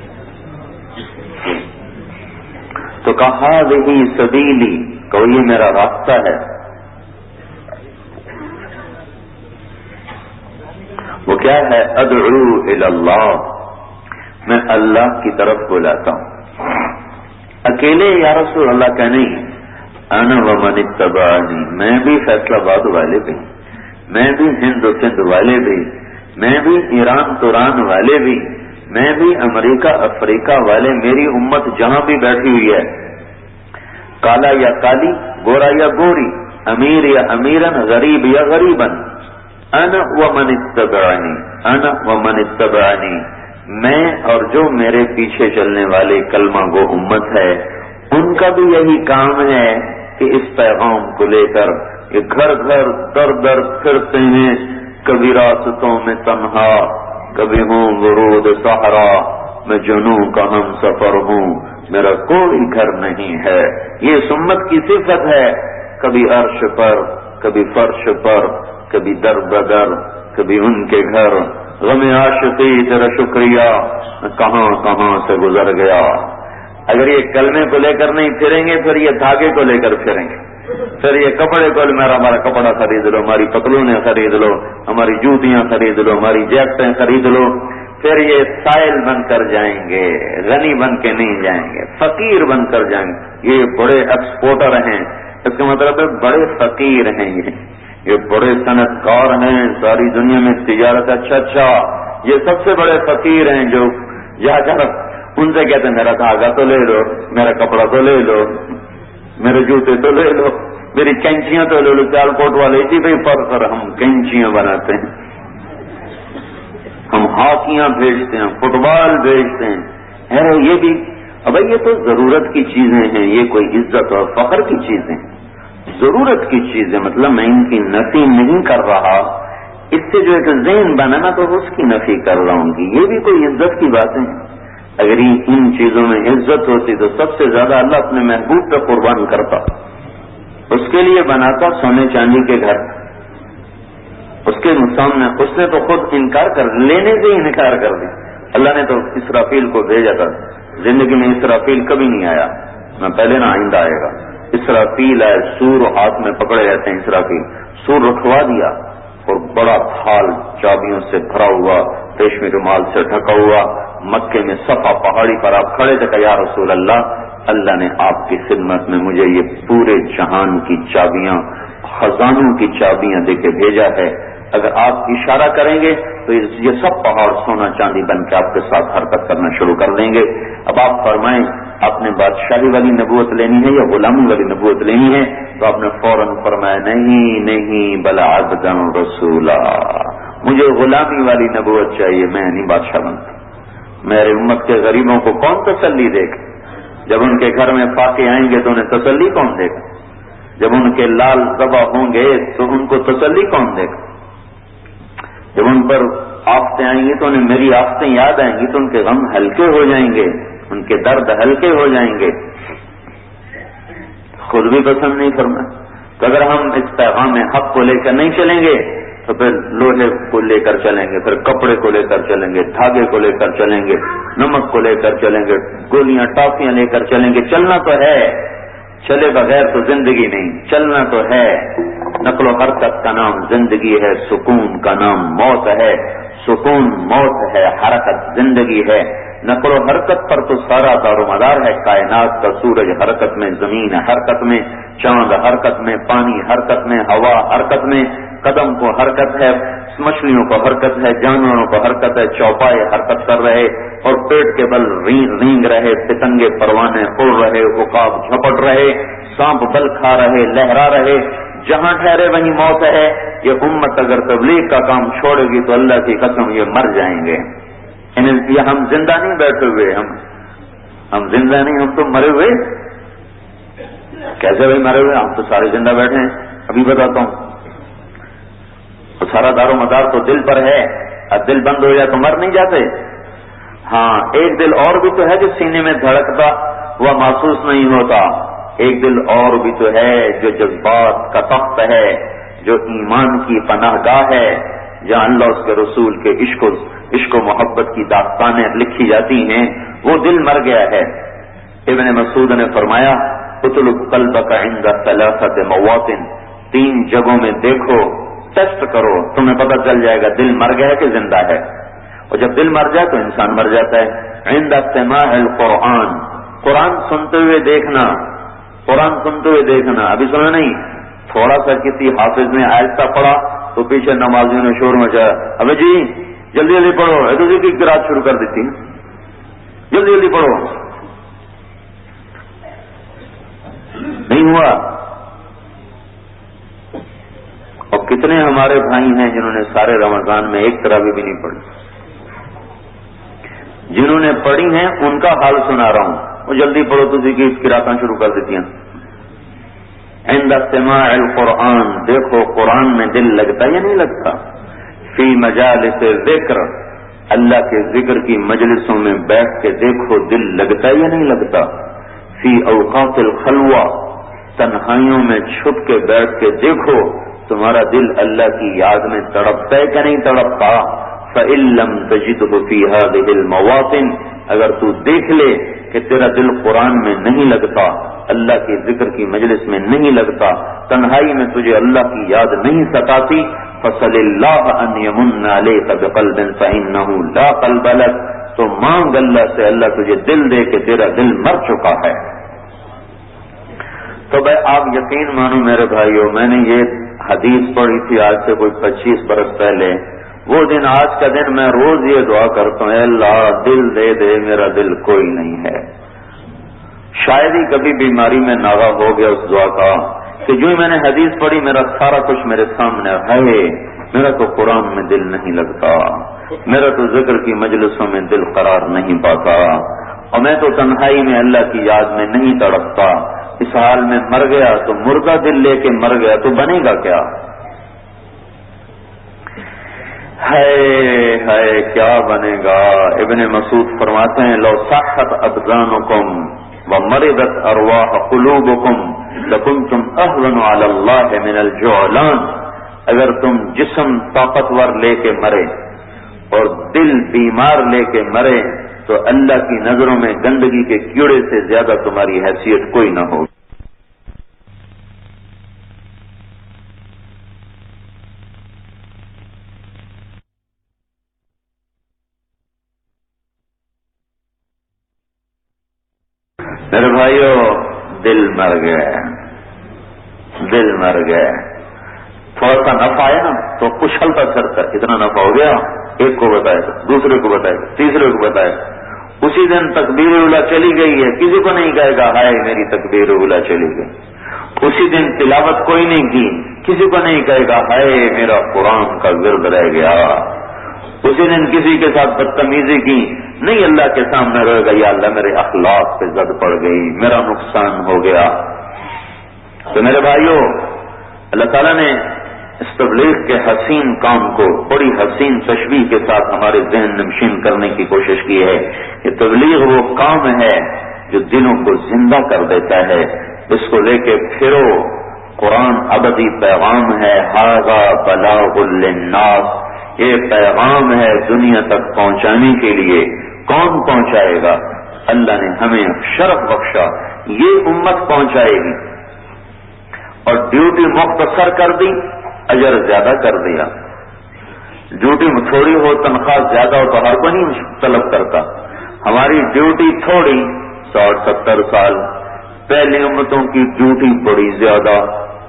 تو کہا وہی سبیلی، کہ یہ میرا راستہ ہے، وہ کیا ہے؟ ادعو الی اللہ، میں اللہ کی طرف بلاتا ہوں۔ اکیلے یا رسول اللہ کا نہیں، انا ومن اتبعنی، میں بھی فیصلہ آباد والے بھی، میں بھی ہند و سندھ والے بھی، میں بھی ایران توران والے بھی، میں بھی امریکہ افریقہ والے، میری امت جہاں بھی بیٹھی ہوئی ہے، کالا یا کالی، گورا یا گوری، امیر یا امیرن، غریب یا غریبن، انا ومن اتبعنی، انا ومن اتبعنی، میں اور جو میرے پیچھے چلنے والے کلمہ گو امت ہے، ان کا بھی یہی کام ہے کہ اس پیغام کو لے کر یہ گھر گھر در در پھرتے ہیں، کبھی راستوں میں تنہا، کبھی ہوں ورود صحرا، میں جنوں کا ہم سفر ہوں، میرا کوئی گھر نہیں ہے۔ یہ سمت کی صفت ہے، کبھی عرش پر، کبھی فرش پر، کبھی در بدر، کبھی ان کے گھر، غم عاشقی تیرا شکریہ کہاں کہاں سے گزر گیا۔ اگر یہ کلمے کو لے کر نہیں پھریں گے پھر یہ دھاگے کو لے کر پھریں گے، پھر یہ کپڑے کو ہمارا کپڑا خرید لو، ہماری پتلونیں خرید لو، ہماری جوتیاں خرید لو، ہماری جیکٹیں خرید لو، پھر یہ سائل بن کر جائیں گے، غنی بن کے نہیں جائیں گے، فقیر بن کر جائیں گے۔ یہ بڑے ایکسپورٹر ہیں، اس کا مطلب ہے بڑے فقیر ہیں، یہ بڑے صنعت کار ہیں، ساری دنیا میں تجارت اچھا، یہ سب سے بڑے فقیر ہیں جو جا کر ان سے کہتے ہیں میرا دھاگا تو لے لو، میرا کپڑا تو لے لو، میرے جوتے تو لے لو، میری کینچیاں تو لے لو۔ سیال کوٹ والے اسی پہ فرق کر ہم کینچیاں بناتے ہیں، ہم ہاکیاں بھیجتے ہیں، فٹ بال بھیجتے ہیں، یہ بھی اب یہ تو ضرورت کی چیزیں ہیں، یہ کوئی عزت اور فخر کی چیزیں، ضرورت کی چیزیں، مطلب میں ان کی نفی نہیں کر رہا، اس سے جو ایک ذہن بنا نا تو اس کی نفی کر رہا ہوں گی، یہ بھی کوئی عزت کی باتیں ہیں۔ اگر ان چیزوں میں عزت ہوتی تو سب سے زیادہ اللہ اپنے محبوب پہ قربان کرتا، اس کے لیے بناتا سونے چاندی کے گھر، اس کے سامنے اس نے تو خود انکار کر لینے سے انکار کر دیا۔ اللہ نے تو اسرافیل کو بھیجا تھا، زندگی میں اسرافیل کبھی نہیں آیا، نہ پہلے نہ آئندہ آئے گا۔ اسرافیل آئے، سور ہاتھ میں پکڑے رہتے ہیں، اسرافیل سور رکھوا دیا اور بڑا تھال چابیوں سے بھرا ہوا، ریشمی رومال سے ڈھکا ہوا، مکے میں صفا پہاڑی پر آپ کھڑے تھے کہ یا رسول اللہ نے آپ کی خدمت میں مجھے یہ پورے جہان کی چابیاں، خزانوں کی چابیاں دے کے بھیجا ہے، اگر آپ اشارہ کریں گے تو یہ سب پہاڑ سونا چاندی بن کے آپ کے ساتھ حرکت کرنا شروع کر دیں گے. اب آپ فرمائیں آپ نے بادشاہی والی نبوت لینی ہے یا غلامی والی نبوت لینی ہے؟ تو آپ نے فوراً فرمایا نہیں بل عبدا رسولا، مجھے غلامی والی نبوت چاہیے، میں نہیں بادشاہ بنتا. میرے امت کے غریبوں کو کون تسلی دے گا؟ جب ان کے گھر میں فاقے آئیں گے تو انہیں تسلی کون دے گا؟ جب ان کے لال ذبح ہوں گے تو ان کو تسلی کون دے گا؟ جب ان پر آفتیں آئیں گی تو انہیں میری آفتیں یاد آئیں گی تو ان کے غم ہلکے ہو جائیں گے، ان کے درد ہلکے ہو جائیں گے. خود بھی پسند نہیں فرمایا. تو اگر ہم اس پیغام حق کو لے کر نہیں چلیں گے تو پھر لوہے کو لے کر چلیں گے، پھر کپڑے کو لے کر چلیں گے، دھاگے کو لے کر چلیں گے، نمک کو لے کر چلیں گے، گولیاں ٹافیاں لے کر چلیں گے. چلنا تو ہے، چلے بغیر تو زندگی نہیں. چلنا تو ہے. نقل و حرکت کا نام زندگی ہے، سکون کا نام موت ہے. سکون موت ہے، حرکت زندگی ہے. نقل و حرکت پر تو سارا دار و مدار ہے کائنات کا. سورج حرکت میں، زمین حرکت میں، چاند حرکت میں، پانی حرکت میں، ہوا حرکت میں، قدم کو حرکت ہے، مچھلیوں کو حرکت ہے، جانوروں کو حرکت ہے، چوپائے حرکت کر رہے اور پیٹ کے بل رینگ رہے، پتنگے پروانے اڑ رہے، عقاب جھپٹ رہے، سانپ بل کھا رہے، لہرا رہے. جہاں ٹھہرے وہیں موت ہے. یہ امت اگر تبلیغ کا کام چھوڑے گی تو اللہ کی قسم یہ مر جائیں گے. یہ ہم زندہ نہیں بیٹھے ہوئے، ہم زندہ نہیں، ہم تو مرے ہوئے. کیسے بھائی مرے ہوئے؟ ہم تو سارے زندہ بیٹھے ہیں. ابھی بتاتا ہوں. تو سارا دار و مدار تو دل پر ہے. اب دل بند ہو جائے تو مر نہیں جاتے. ہاں، ایک دل اور بھی تو ہے جو سینے میں دھڑکتا ہوا محسوس نہیں ہوتا. ایک دل اور بھی تو ہے جو جذبات کا تخت ہے، جو ایمان کی پناہ گاہ ہے، جہاں اللہ اس کے رسول کے عشق و محبت کی داستانیں لکھی جاتی ہیں. وہ دل مر گیا ہے. ابن مسعود نے فرمایا اطلب قلبک عند ثلاثۃ مواطن، 3 جگہوں میں دیکھو، ٹیسٹ کرو، تمہیں پتہ چل جائے گا دل مر گیا ہے کہ زندہ ہے. اور جب دل مر جائے تو انسان مر جاتا ہے. عند سماع القرآن، قرآن سنتے ہوئے دیکھنا، قرآن سنتے ہوئے دیکھنا. ابھی سنا نہیں، تھوڑا سا کسی حافظ نے آہستہ پڑھا تو پیچھے نمازیوں نے شور مچایا، ابے جی جلدی جلدی پڑھو، ایسے کی قرات شروع کر دیتی، جلدی جلدی پڑھو. نہیں ہوا. اور کتنے ہمارے بھائی ہیں جنہوں نے سارے رمضان میں ایک تراویح بھی نہیں پڑھی. جنہوں نے پڑھی ہیں ان کا حال سنا رہا ہوں. وہ جلدی پڑھو تو کی قراتیں شروع کر دیتی ہیں. عند سماع القرآن، دیکھو قرآن میں دل لگتا یا نہیں لگتا. فی مجالس ذکر، اللہ کے ذکر کی مجلسوں میں بیٹھ کے دیکھو دل لگتا یا نہیں لگتا. فی اوقات الخلوہ، تنہائیوں میں چھپ کے بیٹھ کے دیکھو تمہارا دل اللہ کی یاد میں تڑپتا ہے کہ نہیں تڑپتا. فَإِن لَّمْ تَجِدْهُ فِي هَٰذِهِ الْمَوَاطِنِ، اگر تو دیکھ لے کہ تیرا دل قرآن میں نہیں لگتا، اللہ کے ذکر کی مجلس میں نہیں لگتا، تنہائی میں تجھے اللہ کی یاد نہیں ستاتی، فَصَلِ اللَّهَ أَن يَمُنَّ عَلَيْكَ بِقَلْبٍ فَإِنَّهُ لَا قَلْبَ لَكَ، تو مانگ اللہ سے اللہ تجھے دل دے کہ تیرا دل مر چکا ہے. تو بھائی آپ یقین مانو میرے بھائیوں، میں نے یہ حدیث پڑھی تھی آج سے کوئی 25 برس پہلے. وہ دن آج کا دن میں روز یہ دعا کرتا ہوں، اے اللہ دل دے دے، میرا دل کوئی نہیں ہے. شاید ہی کبھی بیماری میں ناغہ ہو گیا اس دعا کا کہ جو ہی میں نے حدیث پڑھی میرا سارا کچھ میرے سامنے ہے. میرا تو قرآن میں دل نہیں لگتا، میرا تو ذکر کی مجلسوں میں دل قرار نہیں پاتا، اور میں تو تنہائی میں اللہ کی یاد میں نہیں تڑپتا. اس حال میں مر گیا تو مردہ دل لے کے مر گیا تو بنے گا کیا؟ ہے کیا بنے گا؟ ابن مسعود فرماتے ہیں لو صحت ابدانکم ومرضت ارواح قلوبکم لکنتم اہون علی اللہ من الجعلان، اگر تم جسم طاقتور لے کے مرے اور دل بیمار لے کے مرے تو اللہ کی نظروں میں گندگی کے کیڑے سے زیادہ تمہاری حیثیت کوئی نہ ہوگی. میرے بھائیو دل مر گیا، دل مر گیا. تھوڑا سا نفع ہے نا تو کچلتا پھرتا، اتنا نفع ہو گیا ایک کو بتائے گا، دوسرے کو بتائے گا، تیسرے کو بتائے گا۔ اسی دن تکبیر اولا چلی گئی ہے، کسی کو نہیں کہے گا ہائے میری تکبیر اولا چلی گئی۔ اسی دن تلاوت کوئی نہیں کی، کسی کو نہیں کہے گا ہائے میرا قرآن کا ورد رہ گیا۔ اسی دن کسی کے ساتھ بدتمیزی کی نہیں، اللہ کے سامنے رہے گا یا اللہ میرے اخلاق پہ زد پڑ گئی، میرا نقصان ہو گیا۔ تو میرے بھائیوں، اللہ تعالیٰ نے اس تبلیغ کے حسین کام کو بڑی حسین تشبیہ کے ساتھ ہمارے ذہن نشین کرنے کی کوشش کی ہے کہ تبلیغ وہ کام ہے جو دلوں کو زندہ کر دیتا ہے۔ اس کو لے کے پھرو، قرآن ابدی پیغام ہے، ھذا بلاغ للناس، یہ پیغام ہے دنیا تک پہنچانے کے لیے۔ کون پہنچائے گا؟ اللہ نے ہمیں شرف بخشا، یہ امت پہنچائے گی، اور ڈیوٹی مختصر کر دی، اجر زیادہ کر دیا۔ ڈیوٹی تھوڑی ہو، تنخواہ زیادہ ہو تو ہر کوئی نہیں طلب کرتا۔ ہماری ڈیوٹی تھوڑی، 60-70 سال، پہلی امتوں کی ڈیوٹی بڑی زیادہ،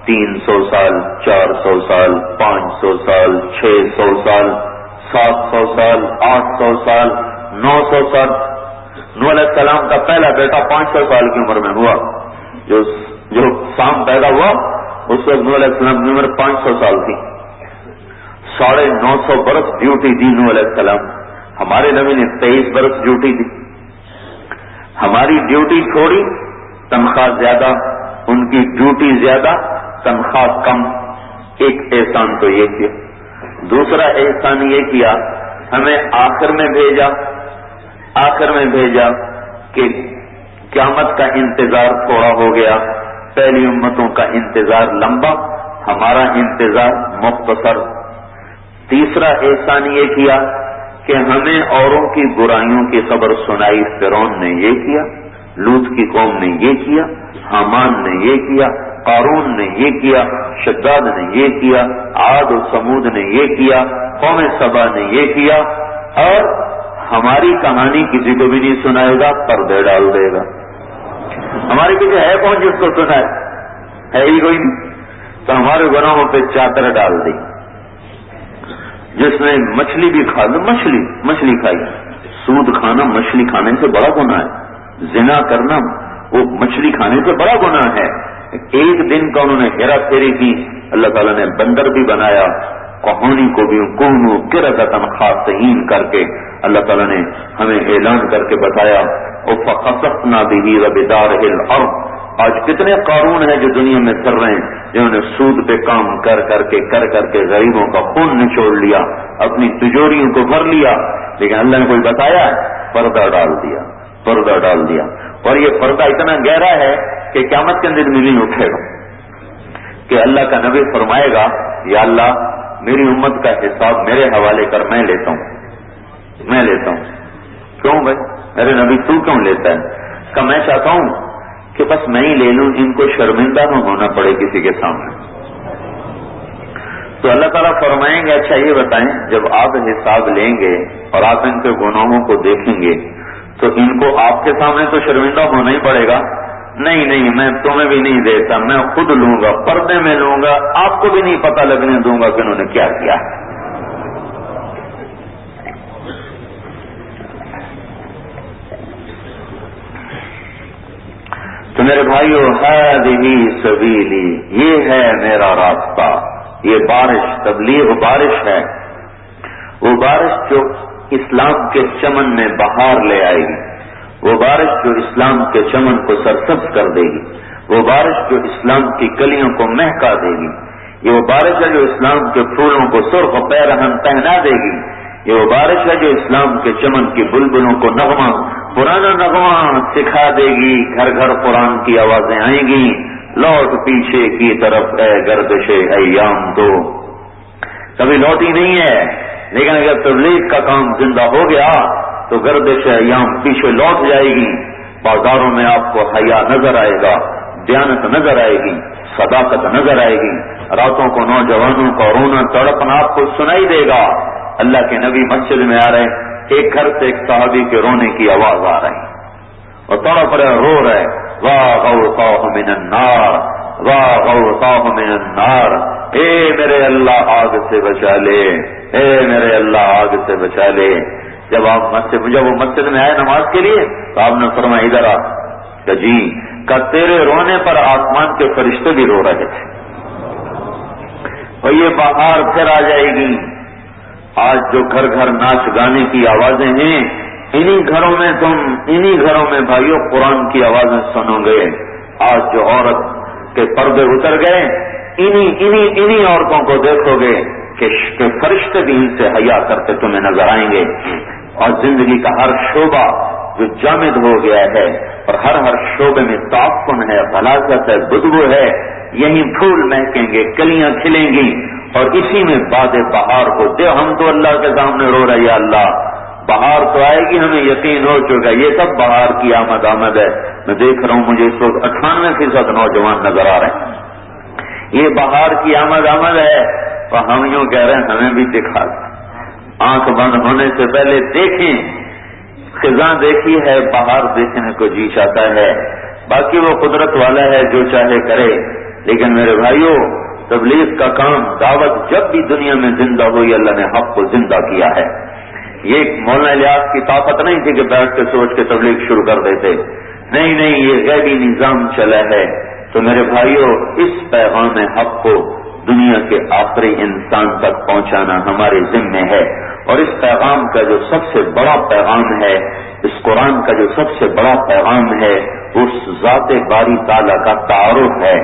300 سال، 400 سال، 500 سال، 600 سال، 700 سال، 800 سال، 900 سال۔ نوح علیہ السلام کا پہلا بیٹا 500 سال کی عمر میں ہوا، جو سام پیدا ہوا اس وقت نوح علیہ السلام کی عمر 500 سال تھی۔ 950 برس ڈیوٹی دی نوح علیہ السلام، ہمارے نبی نے 23 برس ڈیوٹی دی۔ ہماری ڈیوٹی تھوڑی، تنخواہ زیادہ، ان کی ڈیوٹی زیادہ، تنخواہ کم۔ ایک احسان تو یہ کیا۔ دوسرا احسان یہ کیا، ہمیں آخر میں بھیجا کہ قیامت کا انتظار تھوڑا ہو گیا، پہلی امتوں کا انتظار لمبا، ہمارا انتظار مختصر۔ تیسرا احسان یہ کیا کہ ہمیں اوروں کی برائیوں کی خبر سنائی، فرعون نے یہ کیا، لوط کی قوم نے یہ کیا، حامان نے یہ کیا، قارون نے یہ کیا، شداد نے یہ کیا، عاد و سمود نے یہ کیا، قوم سبا نے یہ کیا، اور ہماری کہانی کسی کو بھی نہیں سنائے گا، پردے ڈال دے گا۔ ہمارے پیچھے ہے کون جس کو سنا ہے ہی کوئی نہیں، تو ہمارے گناہوں پہ چادر ڈال دی۔ جس نے مچھلی بھی کھا لی، مچھلی کھائی، سود کھانا مچھلی کھانے سے بڑا گناہ ہے، زنا کرنا وہ مچھلی کھانے سے بڑا گناہ ہے۔ ایک دن کا انہوں نے ہیرا پھیری کی، اللہ تعالیٰ نے بندر بھی بنایا، کہانی کو بھی کونو قردۃ خاسئین کر کے اللہ تعالیٰ نے ہمیں اعلان کر کے بتایا، فَخَسَفْنَا بِهِ وَبِدَارِهِ الْأَرْضِ۔ آج کتنے قارون ہیں جو دنیا میں پھر رہے ہیں، جنہوں نے سود پہ کام کر کر کے غریبوں کا خون نچوڑ لیا، اپنی تجوریوں کو بھر لیا، لیکن اللہ نے کوئی بتایا ہے؟ پردہ ڈال دیا۔ اور یہ پردہ اتنا گہرا ہے کہ قیامت کے دن نہیں اٹھے گا، کہ اللہ کا نبی فرمائے گا یا اللہ میری امت کا حساب میرے حوالے کر، میں لیتا ہوں۔ کیوں بھائی میرے نبی تو کیوں لیتا ہے؟ کہ میں چاہتا ہوں کہ بس میں ہی لے لوں، ان کو شرمندہ نہ ہونا پڑے کسی کے سامنے۔ تو اللہ تعالیٰ فرمائیں گے اچھا یہ بتائیں، جب آپ حساب لیں گے اور آپ ان کے گناہوں کو دیکھیں گے تو ان کو آپ کے سامنے تو شرمندہ ہونا ہی پڑے گا۔ نہیں میں تمہیں بھی نہیں دیتا، میں خود لوں گا، پردے میں لوں گا، آپ کو بھی نہیں پتہ لگنے دوں گا کہ انہوں نے کیا کیا۔ تو میرے بھائیو، ہذہ سبیلی، یہ ہے میرا راستہ۔ یہ بارش، تبلیغ بارش ہے، وہ بارش جو اسلام کے چمن میں بہار لے آئے گی، وہ بارش جو اسلام کے چمن کو سرسبز کر دے گی، وہ بارش جو اسلام کی کلیوں کو مہکا دے گی، یہ وہ بارش ہے جو اسلام کے پھولوں کو سرخ پیرہن پہنا دے گی، یہ وہ بارش ہے جو اسلام کے چمن کی بلبلوں کو نغمہ، پرانا نغمہ سکھا دے گی، گھر گھر قرآن کی آوازیں آئیں گی، لوٹ پیچھے کی طرف اے گردش ایام تو کبھی لوٹی نہیں ہے، لیکن اگر تبلیغ کا کام زندہ ہو گیا تو گردش ایام پیچھے لوٹ جائے گی۔ بازاروں میں آپ کو حیا نظر آئے گا، دیانت نظر آئے گی، صداقت نظر آئے گی، راتوں کو نوجوانوں کا رونا تڑپنا آپ کو سنائی دے گا۔ اللہ کے نبی مسجد میں آ رہے، ایک گھر سے ایک صحابی کے رونے کی آواز آ رہی اور تڑپ رہے، رو رہے، واہ غوثاہ من النار، واہ غوثاہ من النار، اے میرے اللہ آگ سے بچا لے۔ اے میرے اللہ آگ سے بچا لے. جب وہ مسجد میں آئے نماز کے لیے تو آپ نے فرمایا ادھر آ. کہ جی. کہ تیرے رونے پر آسمان کے فرشتے بھی رو رہے تھے. اور یہ بہار پھر آ جائے گی. آج جو گھر گھر ناچ گانے کی آوازیں ہیں، انہی گھروں میں بھائیوں قرآن کی آوازیں سنو گے. آج جو عورت کے پردے اتر گئے، انہی عورتوں کو دیکھو گے کہ فرشتے بھی ان سے حیا کرتے تمہیں نظر آئیں گے. اور زندگی کا ہر شعبہ جو جامد ہو گیا ہے اور ہر شعبے میں تعفن ہے، غلاظت ہے، بدبو ہے، یہیں پھول مہکیں گے، کلیاں کھلیں گی اور اسی میں باد بہار کو دے. ہم تو اللہ کے سامنے رو رہے، یا اللہ بہار تو آئے گی، ہمیں یقین ہو چکا یہ سب بہار کی آمد ہے. میں دیکھ رہا ہوں مجھے اس وقت 98% نوجوان نظر آ رہے ہیں. یہ بہار کی آمد ہے تو ہم یوں کہہ رہے ہیں ہمیں بھی دکھا. آنکھ بند ہونے سے پہلے دیکھیں. خزاں دیکھی ہے، بہار دیکھنے کو جی چاہتا ہے. باقی وہ قدرت والا ہے جو چاہے کرے. لیکن میرے بھائیوں، تبلیغ کا کام، دعوت جب بھی دنیا میں زندہ ہوئی اللہ نے حق کو زندہ کیا ہے. یہ مولانا الیاس کی طاقت نہیں تھی کہ بیٹھ کے سوچ کے تبلیغ شروع کر دیتے. نہیں، یہ غیبی نظام چلا ہے. تو میرے بھائیوں، اس پیغام حق کو دنیا کے آخری انسان تک پہنچانا ہمارے ذمہ ہے. اور اس پیغام کا جو سب سے بڑا پیغام ہے، اس قرآن کا جو سب سے بڑا پیغام ہے، اس ذات باری تعالیٰ کا تعارف ہے.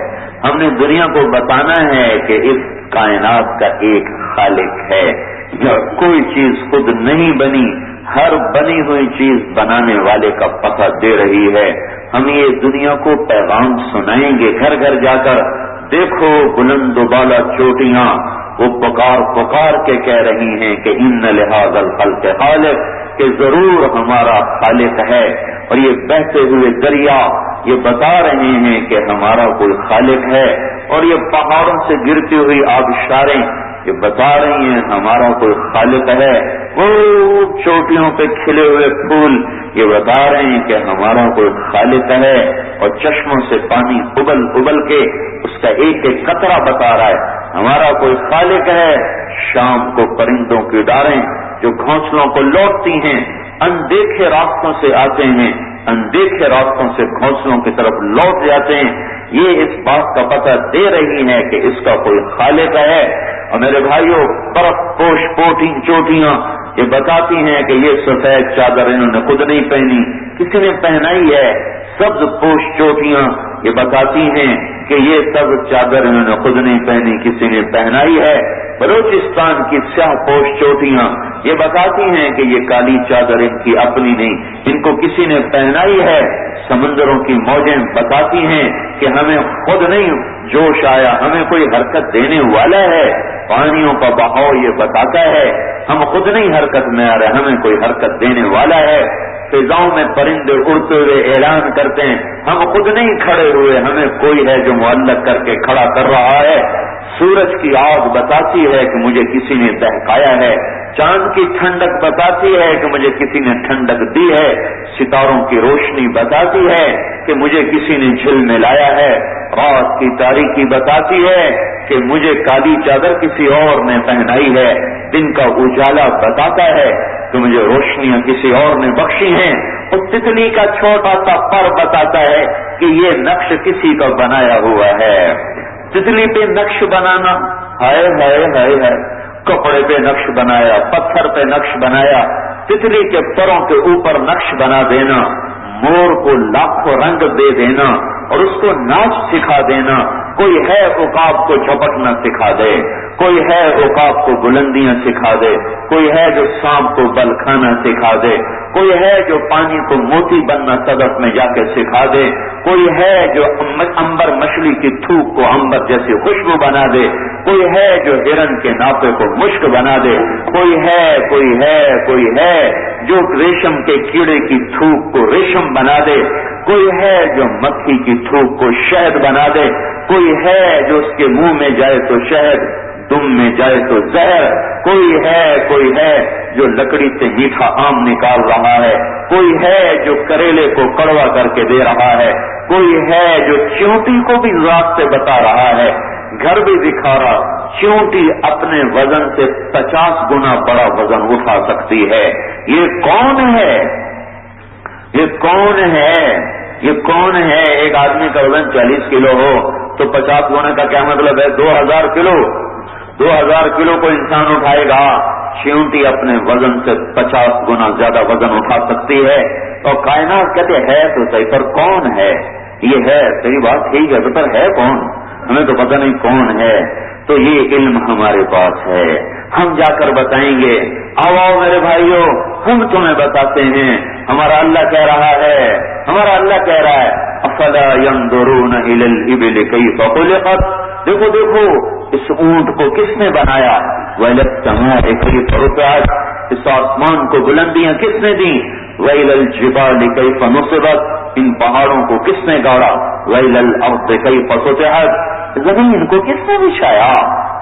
ہم نے دنیا کو بتانا ہے کہ اس کائنات کا ایک خالق ہے. کوئی چیز خود نہیں بنی، ہر بنی ہوئی چیز بنانے والے کا پتہ دے رہی ہے. ہم یہ دنیا کو پیغام سنائیں گے گھر گھر جا کر. دیکھو بلند و بالا چوٹیاں وہ پکار کے کہہ رہی ہیں کہ ان لہذا الخلق خالق، کہ ضرور ہمارا خالق ہے. اور یہ بہتے ہوئے دریا یہ بتا رہے ہیں کہ ہمارا کوئی خالق ہے. اور یہ پہاڑوں سے گرتی ہوئی آبشاریں یہ بتا رہی ہیں ہمارا کوئی خالق ہے. وہ چوٹیوں پہ کھلے ہوئے پھول یہ بتا رہے ہیں کہ ہمارا کوئی خالق ہے. اور چشموں سے پانی ابل کے اس کا ایک ایک قطرہ بتا رہا ہے ہمارا کوئی خالق ہے. شام کو پرندوں کی ڈاریں جو گھونسلوں کو لوٹتی ہیں، اندیکھے راستوں سے آتے ہیں، اندیکھے راستوں سے گھونسلوں کی طرف لوٹ جاتے ہیں. یہ اس بات کا پتہ دے رہی ہے کہ اس کا کوئی خالق ہے. اور میرے بھائیوں، برف پوش چوٹیاں یہ بتاتی ہیں کہ یہ سفید چادر انہوں نے خود نہیں پہنی، کسی نے پہنائی ہے. سبز پوش چوٹیاں یہ بتاتی ہیں کہ یہ سبز چادر انہوں نے خود نہیں پہنی، کسی نے پہنائی ہے. بلوچستان کی سیاہ پوش چوٹیاں یہ بتاتی ہیں کہ یہ کالی چادر ان کی اپنی نہیں، ان کو کسی نے پہنائی ہے. سمندروں کی موجیں بتاتی ہیں کہ ہمیں خود نہیں جوش آیا، ہمیں کوئی حرکت دینے والا ہے. پانیوں کا بہاؤ یہ بتاتا ہے ہم خود نہیں حرکت میں آ رہے، ہمیں کوئی حرکت دینے والا ہے. فضاؤں میں پرندے اڑتے ہوئے اعلان کرتے ہیں ہم خود نہیں کھڑے ہوئے، ہمیں کوئی ہے جو معلق کر کے کھڑا کر رہا ہے. سورج کی آگ بتاتی ہے کہ مجھے کسی نے بہکایا ہے. چاند کی ٹھنڈک بتاتی ہے کہ مجھے کسی نے ٹھنڈک دی ہے. ستاروں کی روشنی بتاتی ہے کہ مجھے کسی نے جھل میں لایا ہے. رات کی تاریکی بتاتی ہے کہ مجھے کالی چادر کسی اور نے پہنائی ہے. دن کا اجالا بتاتا ہے کہ مجھے روشنیاں کسی اور نے بخشی ہیں. اور تتلی کا چھوٹا سا پر بتاتا ہے کہ یہ نقش کسی کا بنایا ہوا ہے. تتلی پہ نقش بنانا، ہائے ہائے ہائے ہائے، کپڑے پہ نقش بنایا، پتھر پہ نقش بنایا، تتلی کے پروں کے اوپر نقش بنا دینا، مور کو لاکھوں رنگ دے دینا اور اس کو ناچ سکھا دینا. کوئی ہے عقاب کو جھپٹنا سکھا دے، کوئی ہے عقاب کو بلندیاں سکھا دے، کوئی ہے جو سانپ کو بل کھانا سکھا دے، کوئی ہے جو پانی کو موتی بننا صدف میں جا کے سکھا دے، کوئی ہے جو عنبر مچھلی کی تھوک کو عنبر جیسی خوشبو بنا دے، کوئی ہے جو ہرن کے ناپے کو مشک بنا دے، کوئی ہے جو ریشم کے کیڑے کی تھوک کو ریشم بنا دے، کوئی ہے جو مکھی کی تھوک کو شہد بنا دے، کوئی ہے جو اس کے منہ میں جائے تو شہد، دم میں جائے تو زہر، کوئی ہے جو لکڑی سے میٹھا آم نکال رہا ہے، کوئی ہے جو کریلے کو کڑوا کر کے دے رہا ہے، کوئی ہے جو چیونٹی کو بھی ذات سے بتا رہا ہے، گھر بھی دکھا رہا، چیونٹی اپنے وزن سے 50 گنا بڑا وزن اٹھا سکتی ہے۔ یہ کون ہے؟ یہ کون ہے؟ یہ کون ہے؟ ایک آدمی کا وزن 40 کلو ہو تو 50 گنا کا کیا مطلب ہے؟ 2000 کلو۔ 2000 کلو کو انسان اٹھائے گا، چیونٹی اپنے وزن سے 50 گنا زیادہ وزن اٹھا سکتی ہے۔ اور کائنات کہتے ہے تو صحیح، پر کون ہے؟ یہ ہے، صحیح بات ٹھیک ہے، تو پر ہے کون؟ ہمیں تو پتہ نہیں کون ہے۔ تو یہ علم ہمارے پاس ہے، ہم جا کر بتائیں گے۔ آؤ میرے بھائیوں، ہم تمہیں بتاتے ہیں، ہمارا اللہ کہہ رہا ہے، ہمارا اللہ کہہ رہا ہے افلا ينظرون الى الابل كيف خلقت، دیکھو دیکھو اس اونٹ کو کس نے بنایا، وَإِلَى السَّمَاءِ كَيْفَ رُفِعَتْ، اس آسمان کو بلندیاں کس نے دی، وَإِلَى الْجِبَالِ كَيْفَ نُصِبَتْ، ان پہاڑوں کو کس نے گاڑا، وَإِلَى الْأَرْضِ كَيْفَ سُطِحَتْ، زمین کو کس نے بچھایا؟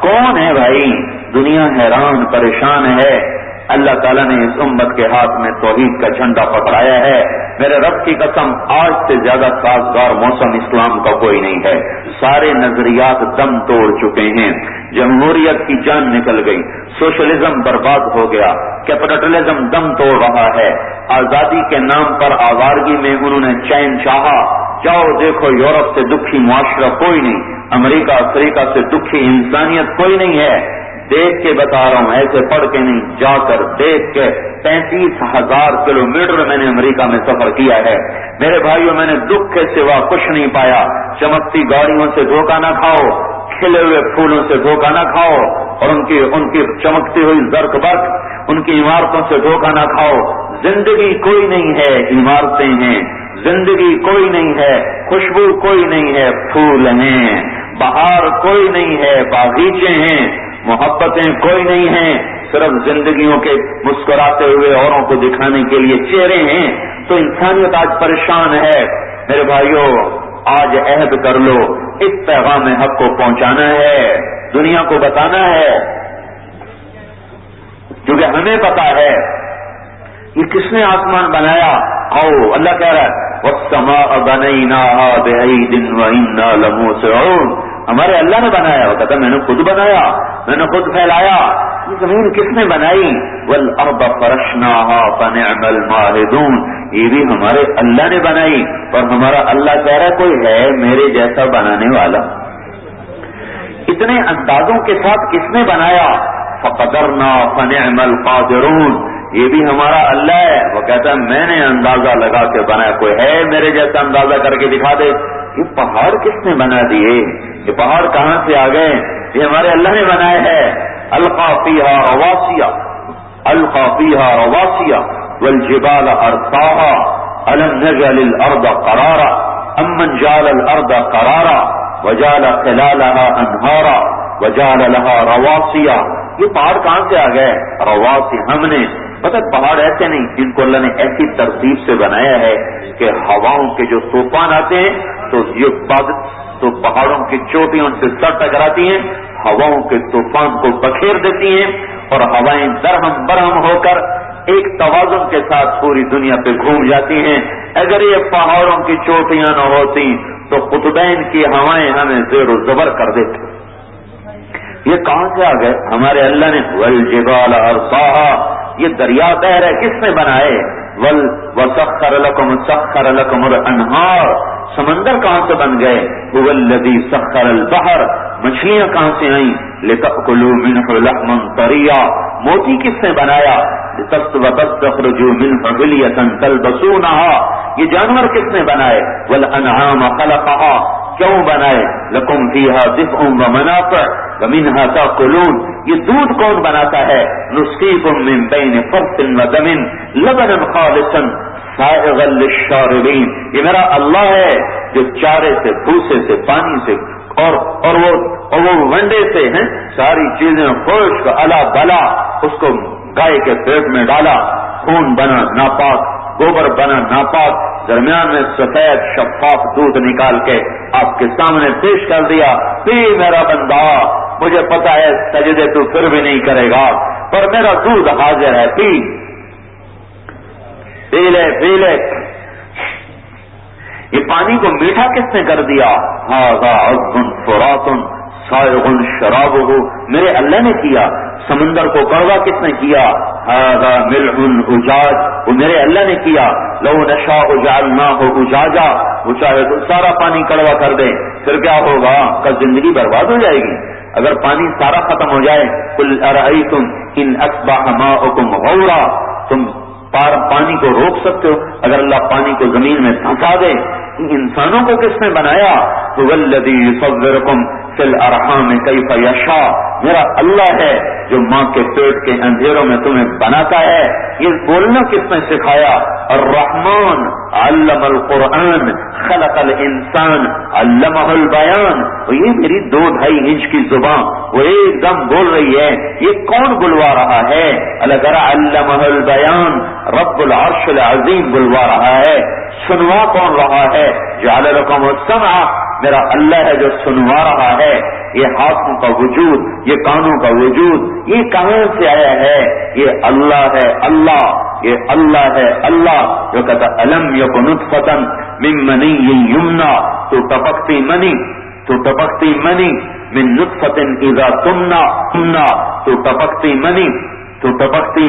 کون ہے بھائی؟ دنیا حیران پریشان ہے۔ اللہ تعالیٰ نے اس امت کے ہاتھ میں توحید کا جھنڈا پکڑایا ہے۔ میرے رب کی قسم، آج سے زیادہ سازگار موسم اسلام کا کوئی نہیں ہے۔ سارے نظریات دم توڑ چکے ہیں، جمہوریت کی جان نکل گئی، سوشلزم برباد ہو گیا، کیپٹلزم دم توڑ رہا ہے، آزادی کے نام پر آوارگی میں انہوں نے چین چاہا۔ جاؤ دیکھو، یورپ سے دکھی معاشرہ کوئی نہیں، امریکہ افریقہ سے دکھی انسانیت کوئی نہیں ہے۔ دیکھ کے بتا رہا ہوں، ایسے پڑھ کے نہیں، جا کر دیکھ کے۔ 35,000 کلومیٹر میں نے امریکہ میں سفر کیا ہے میرے بھائیوں، میں نے دکھ کے سوا کچھ نہیں پایا۔ چمکتی گاڑیوں سے دھوکہ نہ کھاؤ، کھلے ہوئے پھولوں سے دھوکہ نہ کھاؤ، اور ان کی چمکتی ہوئی زرق برق ان کی عمارتوں سے دھوکہ نہ کھاؤ۔ زندگی کوئی نہیں ہے، عمارتیں ہیں۔ زندگی کوئی نہیں ہے، خوشبو کوئی نہیں ہے، پھول ہیں۔ بہار کوئی نہیں ہے، باغیچے ہیں۔ محبتیں کوئی نہیں ہیں، صرف زندگیوں کے مسکراتے ہوئے اوروں کو دکھانے کے لیے چہرے ہیں۔ تو انسانیت آج پریشان ہے میرے بھائیوں، آج عہد کر لو، اس پیغام حق کو پہنچانا ہے، دنیا کو بتانا ہے، کیونکہ ہمیں پتا ہے یہ کس نے آسمان بنایا۔ آؤ، اللہ کہہ رہا ہے وَالسَّمَاءَ بَنَيْنَاهَا بِأَيْدٍ وَإِنَّا لَمُوسِعُونَ، ہمارے اللہ نے بنایا۔ وہ کہتا میں نے خود بنایا، میں نے خود پھیلایا۔ یہ زمین کس نے بنائی؟ وَالْأَرْضَ فَرَشْنَاهَا فَنِعْمَ الْمَاهِدُونَ، یہ بھی ہمارے اللہ نے بنائی۔ اور ہمارا اللہ کہہ رہا ہے کوئی ہے میرے جیسا بنانے والا؟ اتنے اندازوں کے ساتھ کس نے بنایا؟ فَقَدَرْنَا فَنِعْمَ الْقَادِرُونَ، یہ بھی ہمارا اللہ ہے۔ وہ کہتا ہے میں نے اندازہ لگا کے بنایا، کوئی ہے میرے جیسا اندازہ کر کے دکھا دے۔ یہ پہاڑ کس نے بنا دیے؟ یہ پہاڑ کہاں سے آ گئے؟ یہ ہمارے اللہ نے بنائے ہیں۔ القا فیہا رواسیا، القا فیہا رواسیا والجبال ارساها الم نجعل الارض قرارا امن جعل الارض قرارا وجعل خلالها انہارا وجعل لها رواسیا۔ یہ پہاڑ کہاں سے آ گئے؟ رواسی، ہم نے پتہ پہاڑ ایسے نہیں، جن کو اللہ نے ایسی ترتیب سے بنایا ہے کہ ہواؤں کے جو طوفان آتے ہیں تو یہ تو پہاڑوں کی چوٹیوں سے سر ٹکراتی ہیں، ہواؤں کے طوفان کو بکھیر دیتی ہیں، اور ہوائیں درہم برہم ہو کر ایک توازن کے ساتھ پوری دنیا پہ گھوم جاتی ہیں۔ اگر یہ پہاڑوں کی چوٹیاں نہ ہوتی تو قطبین کی ہوائیں ہمیں زیر و زبر کر دیتی۔ یہ کہاں سے آ گئے؟ ہمارے اللہ نے۔ والجبال ارساها، یہ دریا بحر ہے، کس نے بنائے؟ وسخر لكم الانہار، سمندر کہاں سے بن گئے؟ هو الذی سخر البحر، مچھلیاں کہاں سے آئیں؟ لتأکلوا منه لحما طریا، موتی کس نے بنایا؟ وتستخرجوا منه حلیة تلبسونها، یہ جانور کس نے بنائے؟ والانعام خلقها، کیوں بنائے؟ لکم فیہا دفء ومنافع ومنها تاکلون، یہ دودھ کون بناتا ہے؟ نسقیکم من بین فرث ودم لبنا خالصا سائغا للشاربین، یہ میرا اللہ ہے جو چارے سے، بھوسے سے، پانی سے اور وہ ونڈے سے ہیں، ساری چیزیں خشک الا بلا اس کو گائے کے پیٹ میں ڈالا، خون بنا ناپاک، گوبر بنا ناپاک، درمیان میں سفید شفاف دودھ نکال کے آپ کے سامنے پیش کر دیا، پی میرا بندہ، مجھے پتا ہے سجدے تو پھر بھی نہیں کرے گا پر میرا دودھ حاضر ہے، پی لے۔ یہ پانی کو میٹھا کس نے کر دیا؟ ھذا عذب فرات سائغ شرابہ، میرے اللہ نے کیا۔ سمندر کو کڑوا کس نے کیا؟ ھذا ملح اجاج، وہ میرے اللہ نے کیا۔ لو نشاء جعلناہ اجاجا، وہ چاہے تو سارا پانی کڑوا کر دے، پھر کیا ہوگا؟ کا زندگی برباد ہو جائے گی۔ اگر پانی سارا ختم ہو جائے، قل ارأیتم ان اصبح ماؤکم غورا، تم پانی کو روک سکتے ہو؟ اگر اللہ پانی کو زمین میں دھنسا دے، انسانوں کو کس نے بنایا؟ هو الذی یصورکم فی الارحام کیف یشاء، میرا اللہ ہے جو ماں کے پیٹ کے اندھیروں میں تمہیں بناتا ہے۔ یہ بولنا کس نے سکھایا؟ الرحمن علم القرآن خلق الانسان علمہ البیان۔ یہ میری 2-2.5 انچ کی زبان وہ ایک دم بول رہی ہے، یہ کون بلوا رہا ہے؟ الگر علمہ البیان، رب العرش العظیم بلوا رہا ہے۔ سنوا کون رہا ہے؟ جعل لکم السمع، میرا اللہ ہے جو سنوا رہا ہے۔ یہ ہاتھوں کا وجود، یہ کانوں کا وجود، یہ کہاں سے آیا ہے؟ یہ اللہ ہے، اللہ، یہ اللہ ہے، اللہ جو کہتا الم یکن نطفۃ من منی یمنا، تو ٹپکتی منی من نطفۃ اذا تمنا، تو ٹپکتی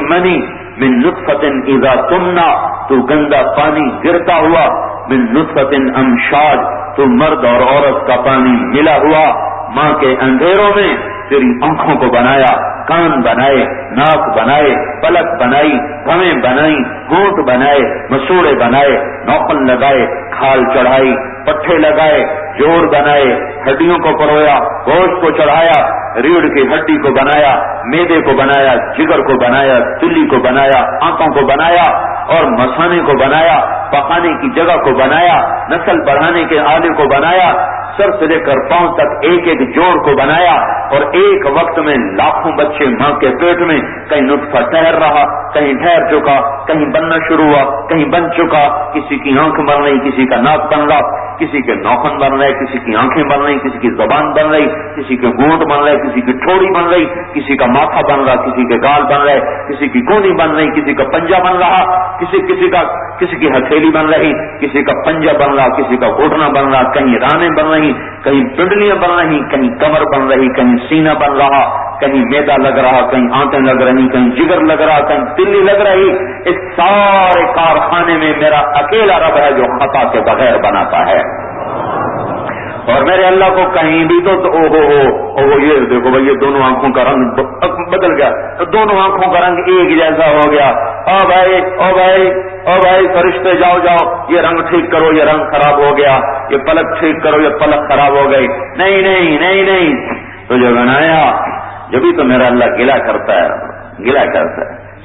منی من نطفۃ اذا تمنا، تو گندا پانی گرتا ہوا، من نطفۃ امشاج، تو مرد اور عورت کا پانی ملا ہوا۔ ماں کے اندھیروں میں تیری آنکھوں کو بنایا، کان بنائے، ناک بنائے، پلک بنائی، بھویں بنائی، ہونٹ بنائے، مسوڑے بنائے، نوخن لگائے، کھال چڑھائی، پٹھے لگائے، جوڑ بنائے، ہڈیوں کو پرویا، گوشت کو چڑھایا، ریڑھ کی ہڈی کو بنایا، میدے کو بنایا، جگر کو بنایا، تلی کو بنایا، آنکھوں کو بنایا اور مثانے کو بنایا، پکانے کی جگہ کو بنایا، نسل بڑھانے کے آلے کو بنایا، سر سے لے کر پاؤں تک ایک ایک جوڑ کو بنایا، اور ایک وقت میں لاکھوں بچے ماں کے پیٹ میں، کہیں نطفہ ٹھہر رہا، کہیں ٹھہر چکا، کہیں بننا شروع ہوا، کہیں بن چکا، کسی کی آنکھ بن رہی، کسی کا ناک بن رہا، کسی کے نوخن بن رہے، کسی کی آنکھیں بن رہی، کسی کی زبان بن رہی، کسی کے گونٹ بن رہے، کسی کی ٹھوڑی بن رہی، کسی کا ماتھا بن رہا، کسی کے گال بن رہے، کسی کی گونی بن رہی، کسی کا پنجہ بن رہا، کسی کی ہتھیلی بن رہی، کسی کا پنجہ بن رہا، کسی کا گھٹنا بن رہا، کہیں رانیں بن رہی، کہیں پنڈلیاں بن رہی، کہیں کمر بن رہی، کہیں سینہ بن رہا، کہیں میدا لگ رہا، کہیں آنتیں لگ رہی، کہیں جگر لگ رہا، کہیں تلی لگ رہی۔ اس سارے کارخانے میں میرا اکیلا رب ہے جو خطا کے بغیر بناتا ہے، اور میرے اللہ کو کہیں بھی تو یہ دیکھو بھائی، یہ دونوں آنکھوں کا رنگ بدل گیا، دونوں آنکھوں کا رنگ ایک جیسا ہو گیا، او بھائی فرشتے جاؤ، یہ رنگ ٹھیک کرو، یہ رنگ خراب ہو گیا، یہ پلک ٹھیک کرو، یہ پلک خراب ہو گئی۔ نہیں، تو جو بنایا، جبھی تو میرا اللہ گلا کرتا ہے۔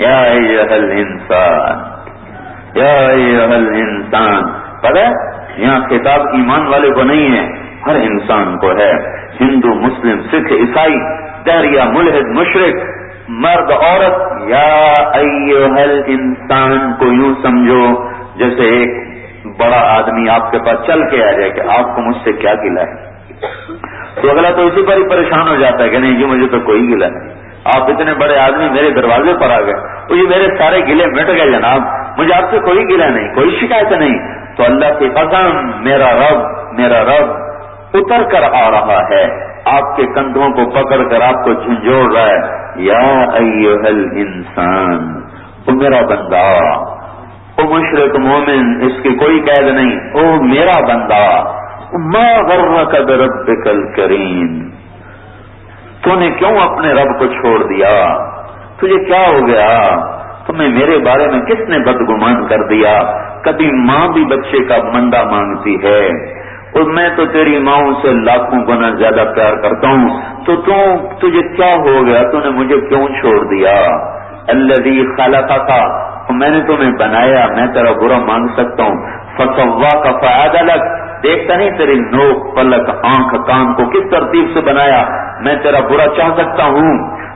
یا ایھا الانسان، پتہ ہے یہاں خطاب ایمان والے کو نہیں ہے، ہر انسان کو ہے، ہندو، مسلم، سکھ، عیسائی، دہریہ، ملحد، مشرک، مرد، عورت۔ یا ایھا الانسان کو یوں سمجھو جیسے ایک بڑا آدمی آپ کے پاس چل کے آ جائے کہ آپ کو مجھ سے کیا گلہ ہے، تو اگلا تو اسی پر ہی پریشان ہو جاتا ہے کہ نہیں جی مجھے تو کوئی گلہ نہیں، آپ اتنے بڑے آدمی میرے دروازے پر آ گئے، تو یہ میرے سارے گلے مٹ گئے جناب، مجھے آپ سے کوئی گلہ نہیں، کوئی شکایت نہیں۔ تو اللہ کی قسم، میرا رب اتر کر آ رہا ہے، آپ کے کندھوں کو پکڑ کر آپ کو جھنجھوڑ رہا ہے۔ یا ایھا الانسان، او میرا بندہ، او مشرک مومن، اس کی کوئی قید نہیں، او میرا بندہ، ما غرک بربک الکریم، تو نے کیوں اپنے رب کو چھوڑ دیا؟ تجھے کیا ہو گیا؟ تمہیں میرے بارے میں کس نے بدگمان کر دیا؟ کبھی ماں بھی بچے کا مندہ مانگتی ہے، اور میں تو تیری ماں سے لاکھوں گنا زیادہ پیار کرتا ہوں، تو تجھے کیا ہو گیا؟ تو نے مجھے کیوں چھوڑ دیا؟ الذی خلقک، میں نے تمہیں بنایا، میں تیرا برا مانگ سکتا ہوں؟ فسواک فعدلک، دیکھتا نہیں تیری نوک، پلک، آنکھ، کان کو کس ترتیب سے بنایا؟ میں تیرا برا چاہ سکتا ہوں؟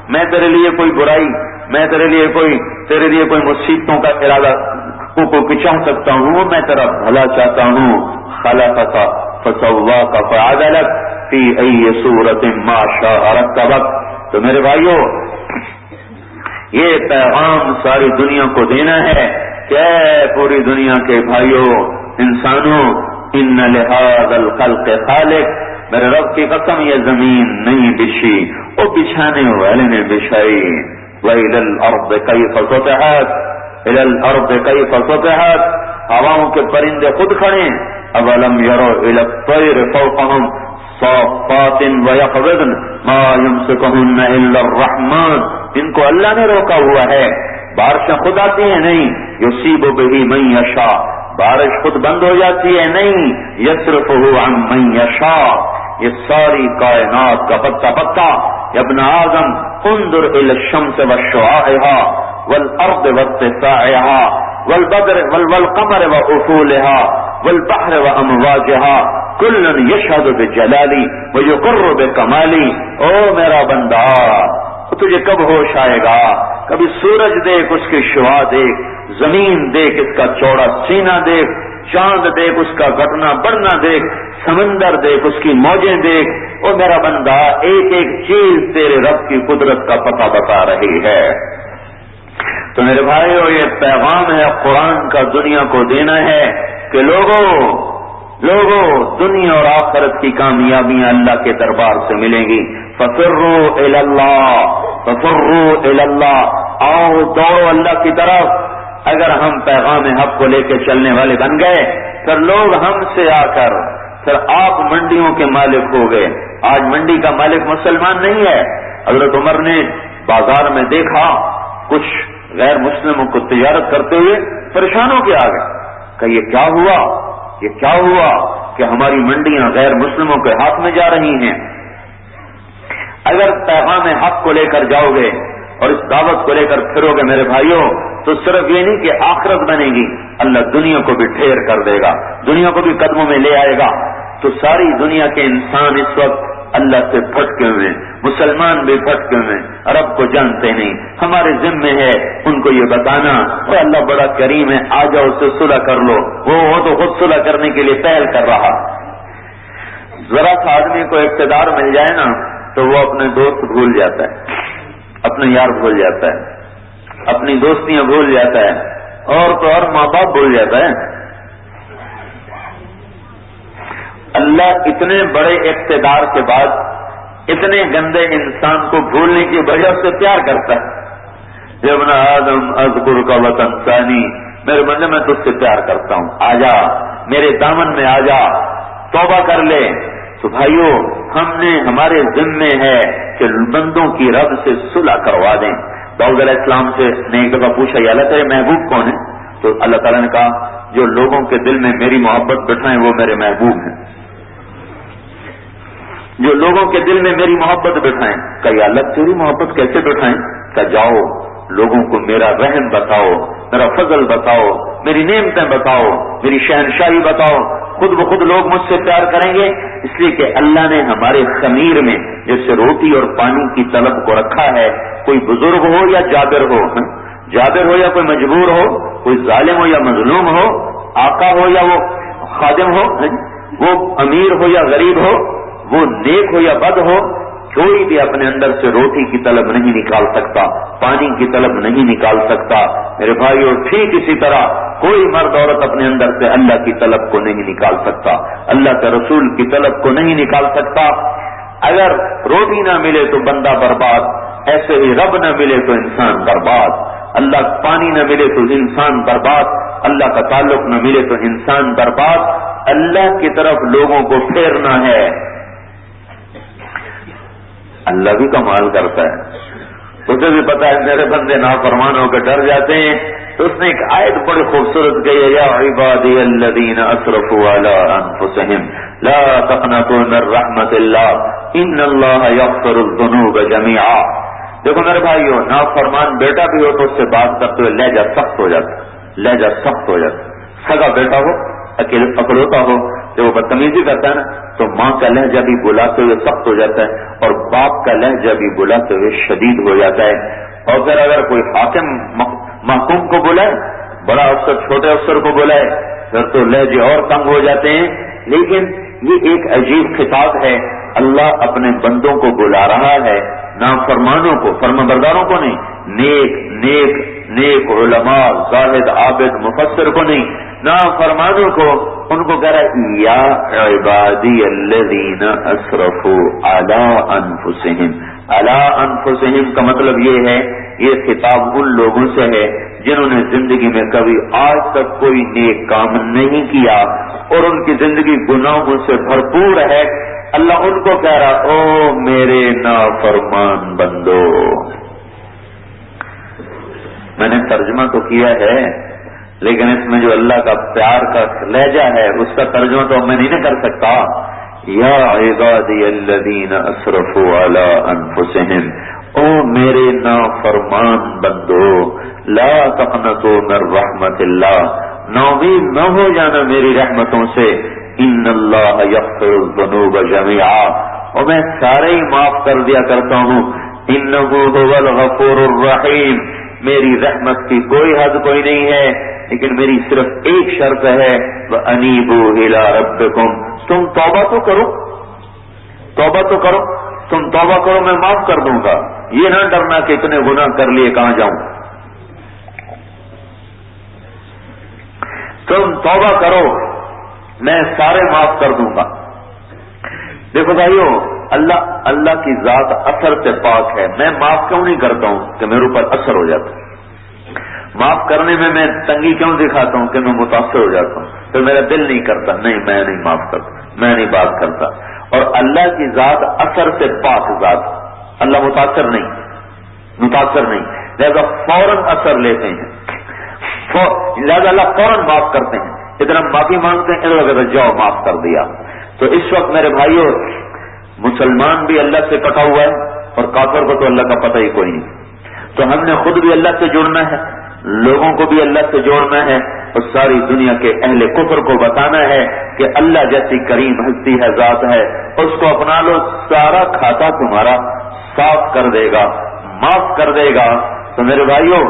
میں تیرے لیے کوئی برائی، میں تیرے لیے کوئی مصیبتوں کا ارادہ کو چاہ سکتا ہوں؟ میں تیرا بھلا چاہتا ہوں۔ خلقک فسواک فعدلک فی ای صورت ما شاء رکبک۔ تو میرے بھائیو، یہ پیغام ساری دنیا کو دینا ہے کہ پوری دنیا کے بھائیو، انسانوں، ان لہذا الخلق خالق، میرے رب کی قسم یہ زمین نہیں بچھی، وہ بچھانے والے نے بچھائی۔ وَإِلَى الْأَرْضِ كَيْفَ سُطِحَتْ إِلَى الْأَرْضِ كَيْفَ سُطِحَتْ، ہواؤں کے پرندے خود کھڑے، أَوَلَمْ يَرَوْا إِلَى الطَّيْرِ فَوْقَهُمْ صَافَّاتٍ وَيَقْبِضْنَ مَا يُمْسِكُهُنَّ إِلَّا الرَّحْمَنُ، ان کو اللہ نے روکا ہوا ہے، بارشیں خود آتی ہیں نہیں، يُصِيبُ بِهِ مَن يَشَاءُ، بارش خود بند ہو جاتی ہے نہیں، يَصْرِفُهُ عَن مَن يَشَاءُ، یہ ساری کائنات کا پتا پتا۔ یا ابن آدم انظر إلى الشمس وشعاعها والأرض واتساعها والقمر وأفولها والبحر وأمواجها كل يشهد بجلالي ويقر بكمالي۔ او میرا بندہ، تجھے کب ہوش آئے گا؟ کبھی سورج دیکھ، اس کی شعاع دیکھ، زمین دیکھ، اس کا چوڑا سینہ دیکھ، چاند دیکھ، اس کا گھٹنا بڑھنا دیکھ، سمندر دیکھ، اس کی موجیں دیکھ۔ او میرا بندہ، ایک ایک چیز تیرے رب کی قدرت کا پتہ بتا رہی ہے۔ تو میرے بھائیو، یہ پیغام ہے قرآن کا دنیا کو دینا ہے کہ لوگوں دنیا اور آخرت کی کامیابیاں اللہ کے دربار سے ملیں گی۔ فَفِرُّوا إِلَى اللَّهِ فَفِرُّوا إِلَى اللَّهِ، آؤ دوڑو اللہ کی طرف۔ اگر ہم پیغام حق کو لے کے چلنے والے بن گئے، پھر لوگ ہم سے آ کر، پھر آپ منڈیوں کے مالک ہو گئے۔ آج منڈی کا مالک مسلمان نہیں ہے۔ حضرت عمر نے بازار میں دیکھا کچھ غیر مسلموں کو تجارت کرتے ہوئے، پریشان ہو کے آ گئے کہ یہ کیا ہوا کہ ہماری منڈیاں غیر مسلموں کے ہاتھ میں جا رہی ہیں۔ اگر پیغام حق کو لے کر جاؤ گے اور اس دعوت کو لے کر پھرو گے میرے بھائیوں، تو صرف یہ نہیں کہ آخرت بنے گی، اللہ دنیا کو بھی ڈھیر کر دے گا، دنیا کو بھی قدموں میں لے آئے گا۔ تو ساری دنیا کے انسان اس وقت اللہ سے بھٹکے ہوئے، مسلمان بھی بھٹکے ہوئے، رب کو جانتے نہیں۔ ہمارے ذمے ہے ان کو یہ بتانا کہ اللہ بڑا کریم ہے، آ جاؤ اس سے صلح کر لو۔ وہ تو خود صلح کرنے کے لیے پہل کر رہا۔ ذرا سا آدمی کو اقتدار مل جائے نا تو وہ اپنے دوست بھول جاتا ہے، اپنے یار بھول جاتا ہے، اپنی دوستیاں بھول جاتا ہے، اور تو اور ماں باپ بھول جاتا ہے۔ اللہ اتنے بڑے اقتدار کے بعد اتنے گندے انسان کو بھولنے کی وجہ سے پیار کرتا ہے۔ جب ابن آدم اذکرک وطن ثانی، میرے بندے میں تجھ سے پیار کرتا ہوں، آ جا میرے دامن میں، آ جا توبہ کر لے۔ تو بھائیو، ہمارے ذمے ہے کہ بندوں کی رب سے صلح کروا دیں۔ داؤد علیہ السلام سے نے ایک دفعہ پوچھا، یا اللہ تیرے محبوب کون ہیں؟ تو اللہ تعالیٰ نے کہا، جو لوگوں کے دل میں میری محبت بٹھائیں وہ میرے محبوب ہیں۔ جو لوگوں کے دل میں میری محبت بٹھائیں۔ کہ یا اللہ تیری محبت کیسے بٹھائیں؟ کہ جاؤ لوگوں کو میرا رحم بتاؤ، میرا فضل بتاؤ، میری نعمتیں بتاؤ، میری شہنشاہی بتاؤ، خود بخود لوگ مجھ سے پیار کریں گے۔ اس لیے کہ اللہ نے ہمارے خمیر میں جیسے روٹی اور پانی کی طلب کو رکھا ہے، کوئی بزرگ ہو یا جابر ہو یا کوئی مجبور ہو، کوئی ظالم ہو یا مظلوم ہو، آقا ہو یا وہ خادم ہو، وہ امیر ہو یا غریب ہو، وہ نیک ہو یا بد ہو، کوئی بھی اپنے اندر سے روٹی کی طلب نہیں نکال سکتا، پانی کی طلب نہیں نکال سکتا۔ میرے بھائیو، ٹھیک اسی طرح کوئی مرد عورت اپنے اندر سے اللہ کی طلب کو نہیں نکال سکتا، اللہ کے رسول کی طلب کو نہیں نکال سکتا۔ اگر روٹی نہ ملے تو بندہ برباد، ایسے ہی رب نہ ملے تو انسان برباد، اللہ پانی نہ ملے تو انسان برباد، اللہ کا تعلق نہ ملے تو انسان برباد۔ اللہ کی طرف لوگوں کو پھیرنا ہے۔ اللہ بھی کمال کرتا ہے، اسے بھی پتا ہے میرے بندے نافرمان ہو کے ڈر جاتے ہیں، تو اس نے ایک آیت بڑی خوبصورت کہی ہے، یا عبادی الذین اسرفوا علی انفسہم لا تقنطوا من رحمت اللہ ان اللہ یغفر الذنوب جمیعا۔ دیکھو میرے بھائیو، نافرمان بیٹا بھی ہو تو اس سے بات کرتے ہوئے لہجہ سخت ہو جاتا، سگا بیٹا ہو، اکلوتا ہو، جب وہ بدتمیزی کرتا ہے نا تو ماں کا لہجہ بھی بلاتے ہوئے سخت ہو جاتا ہے، اور باپ کا لہجہ بھی بلاتے ہوئے شدید ہو جاتا ہے۔ اور پھر اگر کوئی حاکم محکوم کو بلائے، بڑا افسر چھوٹے افسر کو بلائے، پھر تو لہجے اور تنگ ہو جاتے ہیں۔ لیکن یہ ایک عجیب خطاب ہے، اللہ اپنے بندوں کو بلا رہا ہے، نافرمانوں کو، فرمانبرداروں کو نہیں، نیک علماء، زاہد، عابد، مفسر کو نہیں، نافرمانوں کو ان کو کہہ رہا ہے یا عبادی الذین اسرفوا علی انفسہم. علی انفسہم کا مطلب یہ ہے، یہ خطاب ان لوگوں سے ہے جنہوں نے زندگی میں کبھی آج تک کوئی نیک کام نہیں کیا اور ان کی زندگی گناہوں سے بھرپور ہے. اللہ ان کو کہہ رہا او میرے نافرمان بندو. میں نے ترجمہ تو کیا ہے لیکن اس میں جو اللہ کا پیار کا لہجہ ہے اس کا ترجمہ تو میں نہیں کر سکتا. یا عبادی الذین اسرفوا علی انفسہم، او میرے نافرمان بندو، لا تقنطوا من رحمت اللہ، ناامید نہ ہو جانا میری رحمتوں سے. ان اللہ یغفر الذنوب جميعا، اور میں سارے ہی معاف کر دیا کرتا ہوں. انہ هو الغفور الرحیم، میری رحمت کی کوئی حد کوئی نہیں ہے لیکن میری صرف ایک شرط ہے، وَأَنِيبُوا إِلَىٰ رَبِّكُمْ، تم توبہ تو کرو، توبہ تو کرو، تم توبہ کرو میں معاف کر دوں گا. یہ نہ ڈرنا کہ اتنے گناہ کر لیے کہاں جاؤں. تم توبہ کرو میں سارے معاف کر دوں گا. دیکھو بھائیو، اللہ کی ذات اثر سے پاک ہے. میں معاف کیوں نہیں کرتا ہوں کہ میرے اوپر اثر ہو جاتا ہے. معاف کرنے میں تنگی کیوں دکھاتا ہوں کہ میں متاثر ہو جاتا ہوں، پھر میرا دل نہیں کرتا. نہیں، میں نہیں معاف کرتا، میں نہیں بات کرتا. اور اللہ کی ذات اثر سے پاک ذات، اللہ متاثر نہیں، لہذا فوراً اثر لیتے ہیں، لہذا اللہ فوراً معاف کرتے ہیں. اتنا معافی مانگتے ہیں ادھر جاؤ معاف کر دیا. تو اس وقت میرے بھائیوں، مسلمان بھی اللہ سے کٹا ہوا ہے اور کافر کو تو اللہ کا پتہ ہی کوئی نہیں. تو ہم نے خود بھی اللہ سے جڑنا ہے، لوگوں کو بھی اللہ سے جوڑنا ہے اور ساری دنیا کے اہل کفر کو بتانا ہے کہ اللہ جیسی کریم ہستی ہے، ذات ہے، اس کو اپنا لو، سارا کھاتا تمہارا صاف کر دے گا، معاف کر دے گا. تو میرے بھائیوں،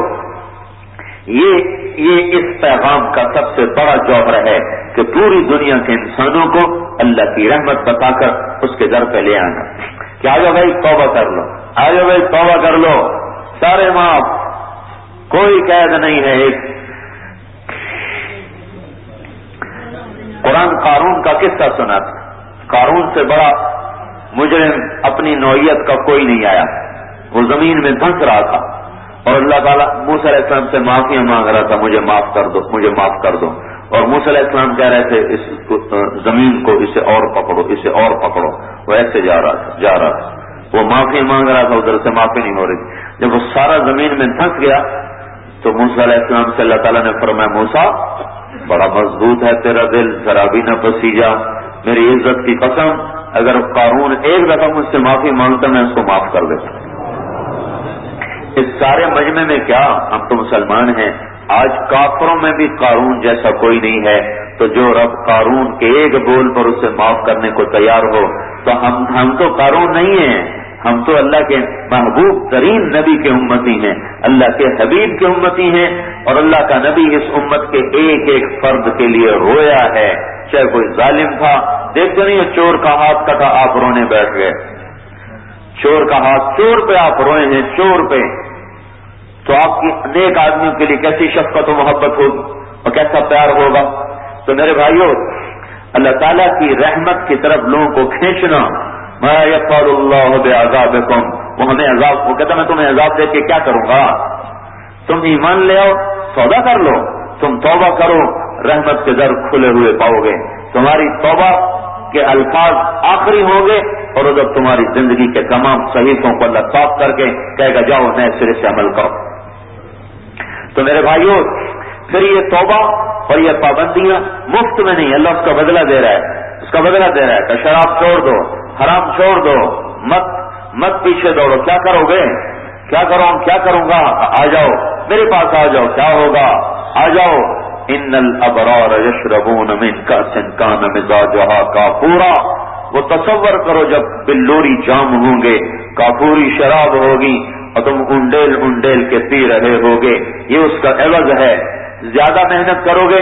یہ اس پیغام کا سب سے بڑا جوہر ہے کہ پوری دنیا کے انسانوں کو اللہ کی رحمت بتا کر اس کے در پہ لے آنا کہ آجو بھائی توبہ کر لو، آجو بھائی توبہ کر لو، سارے معاف، کوئی قید نہیں ہے. ایک قرآن قارون کا قصہ سنا تھا. قارون سے بڑا مجرم اپنی نوعیت کا کوئی نہیں آیا. وہ زمین میں دھنس رہا تھا اور اللہ تعالیٰ موسیٰ علیہ السلام سے معافیاں مانگ رہا تھا، مجھے معاف کر دو، مجھے معاف کر دو. اور موسیٰ علیہ السلام کہہ رہے تھے اس زمین کو اسے اور پکڑو، اسے اور پکڑو. وہ ایسے جا رہا تھا، وہ معافی مانگ رہا تھا، ادھر سے معافی نہیں ہو رہی تھی. جب وہ سارا زمین میں دھنس گیا تو موسیٰ علیہ السلام سے اللہ تعالیٰ نے فرمایا، موسیٰ بڑا مضبوط ہے تیرا دل، ذرا بھی نہ پسیجا، میری عزت کی قسم اگر قارون ایک دفعہ مجھ سے معافی مانگتا میں اس کو معاف کر دیتا. اس سارے مجمع میں کیا ہم تو مسلمان ہیں، آج کافروں میں بھی قارون جیسا کوئی نہیں ہے. تو جو رب قارون کے ایک بول پر اسے معاف کرنے کو تیار ہو تو ہم تو قارون نہیں ہیں، ہم تو اللہ کے محبوب ترین نبی کے امتی ہیں، اللہ کے حبیب کے امتی ہیں. اور اللہ کا نبی اس امت کے ایک ایک فرد کے لیے رویا ہے، چاہے کوئی ظالم تھا. دیکھتے نہیں چور کا ہاتھ کٹا آپ رونے بیٹھ گئے، چور کا ہاتھ، چور پہ آپ روئے ہیں، چور پہ. تو آپ کی نیک آدمیوں کے لیے کیسی شفقت و محبت ہوگی اور کیسا پیار ہوگا. تو میرے بھائیوں، اللہ تعالیٰ کی رحمت کی طرف لوگوں کو کھینچنا، ما یفعل اللہ بعذابکم، وہ ہمیں عذاب، وہ کہتا میں تمہیں عذاب دے کے کیا کروں گا. تم ایمان لے آؤ، توبہ کر لو، تم توبہ کرو، رحمت کے در کھلے ہوئے پاؤ گے. تمہاری توبہ کے الفاظ آخری ہوں گے اور جب تمہاری زندگی کے تمام صحیفوں کو اللہ صاف کر کے کہے گا جاؤ نئے سرے سے عمل کرو. تو میرے بھائیوں، پھر یہ توبہ اور یہ پابندیاں مفت میں نہیں، اللہ اس کا بدلہ دے رہا ہے، اس کا بدلہ دے رہا ہے کہ شراب چھوڑ دو، حرام چھوڑ دو، مت پیچھے دوڑو. کیا کرو گے؟ کیا کروں گا؟ آ جاؤ میرے پاس، آ جاؤ، کیا ہوگا؟ آ جاؤ. ان الابرار یشربون من کأس کان مزاجها کافورا. وہ تصور کرو جب بلوری جام ہوں گے، کافوری شراب ہوگی اور تم انڈیل کے پی رہے ہوگے. یہ اس کا عوض ہے. زیادہ محنت کرو گے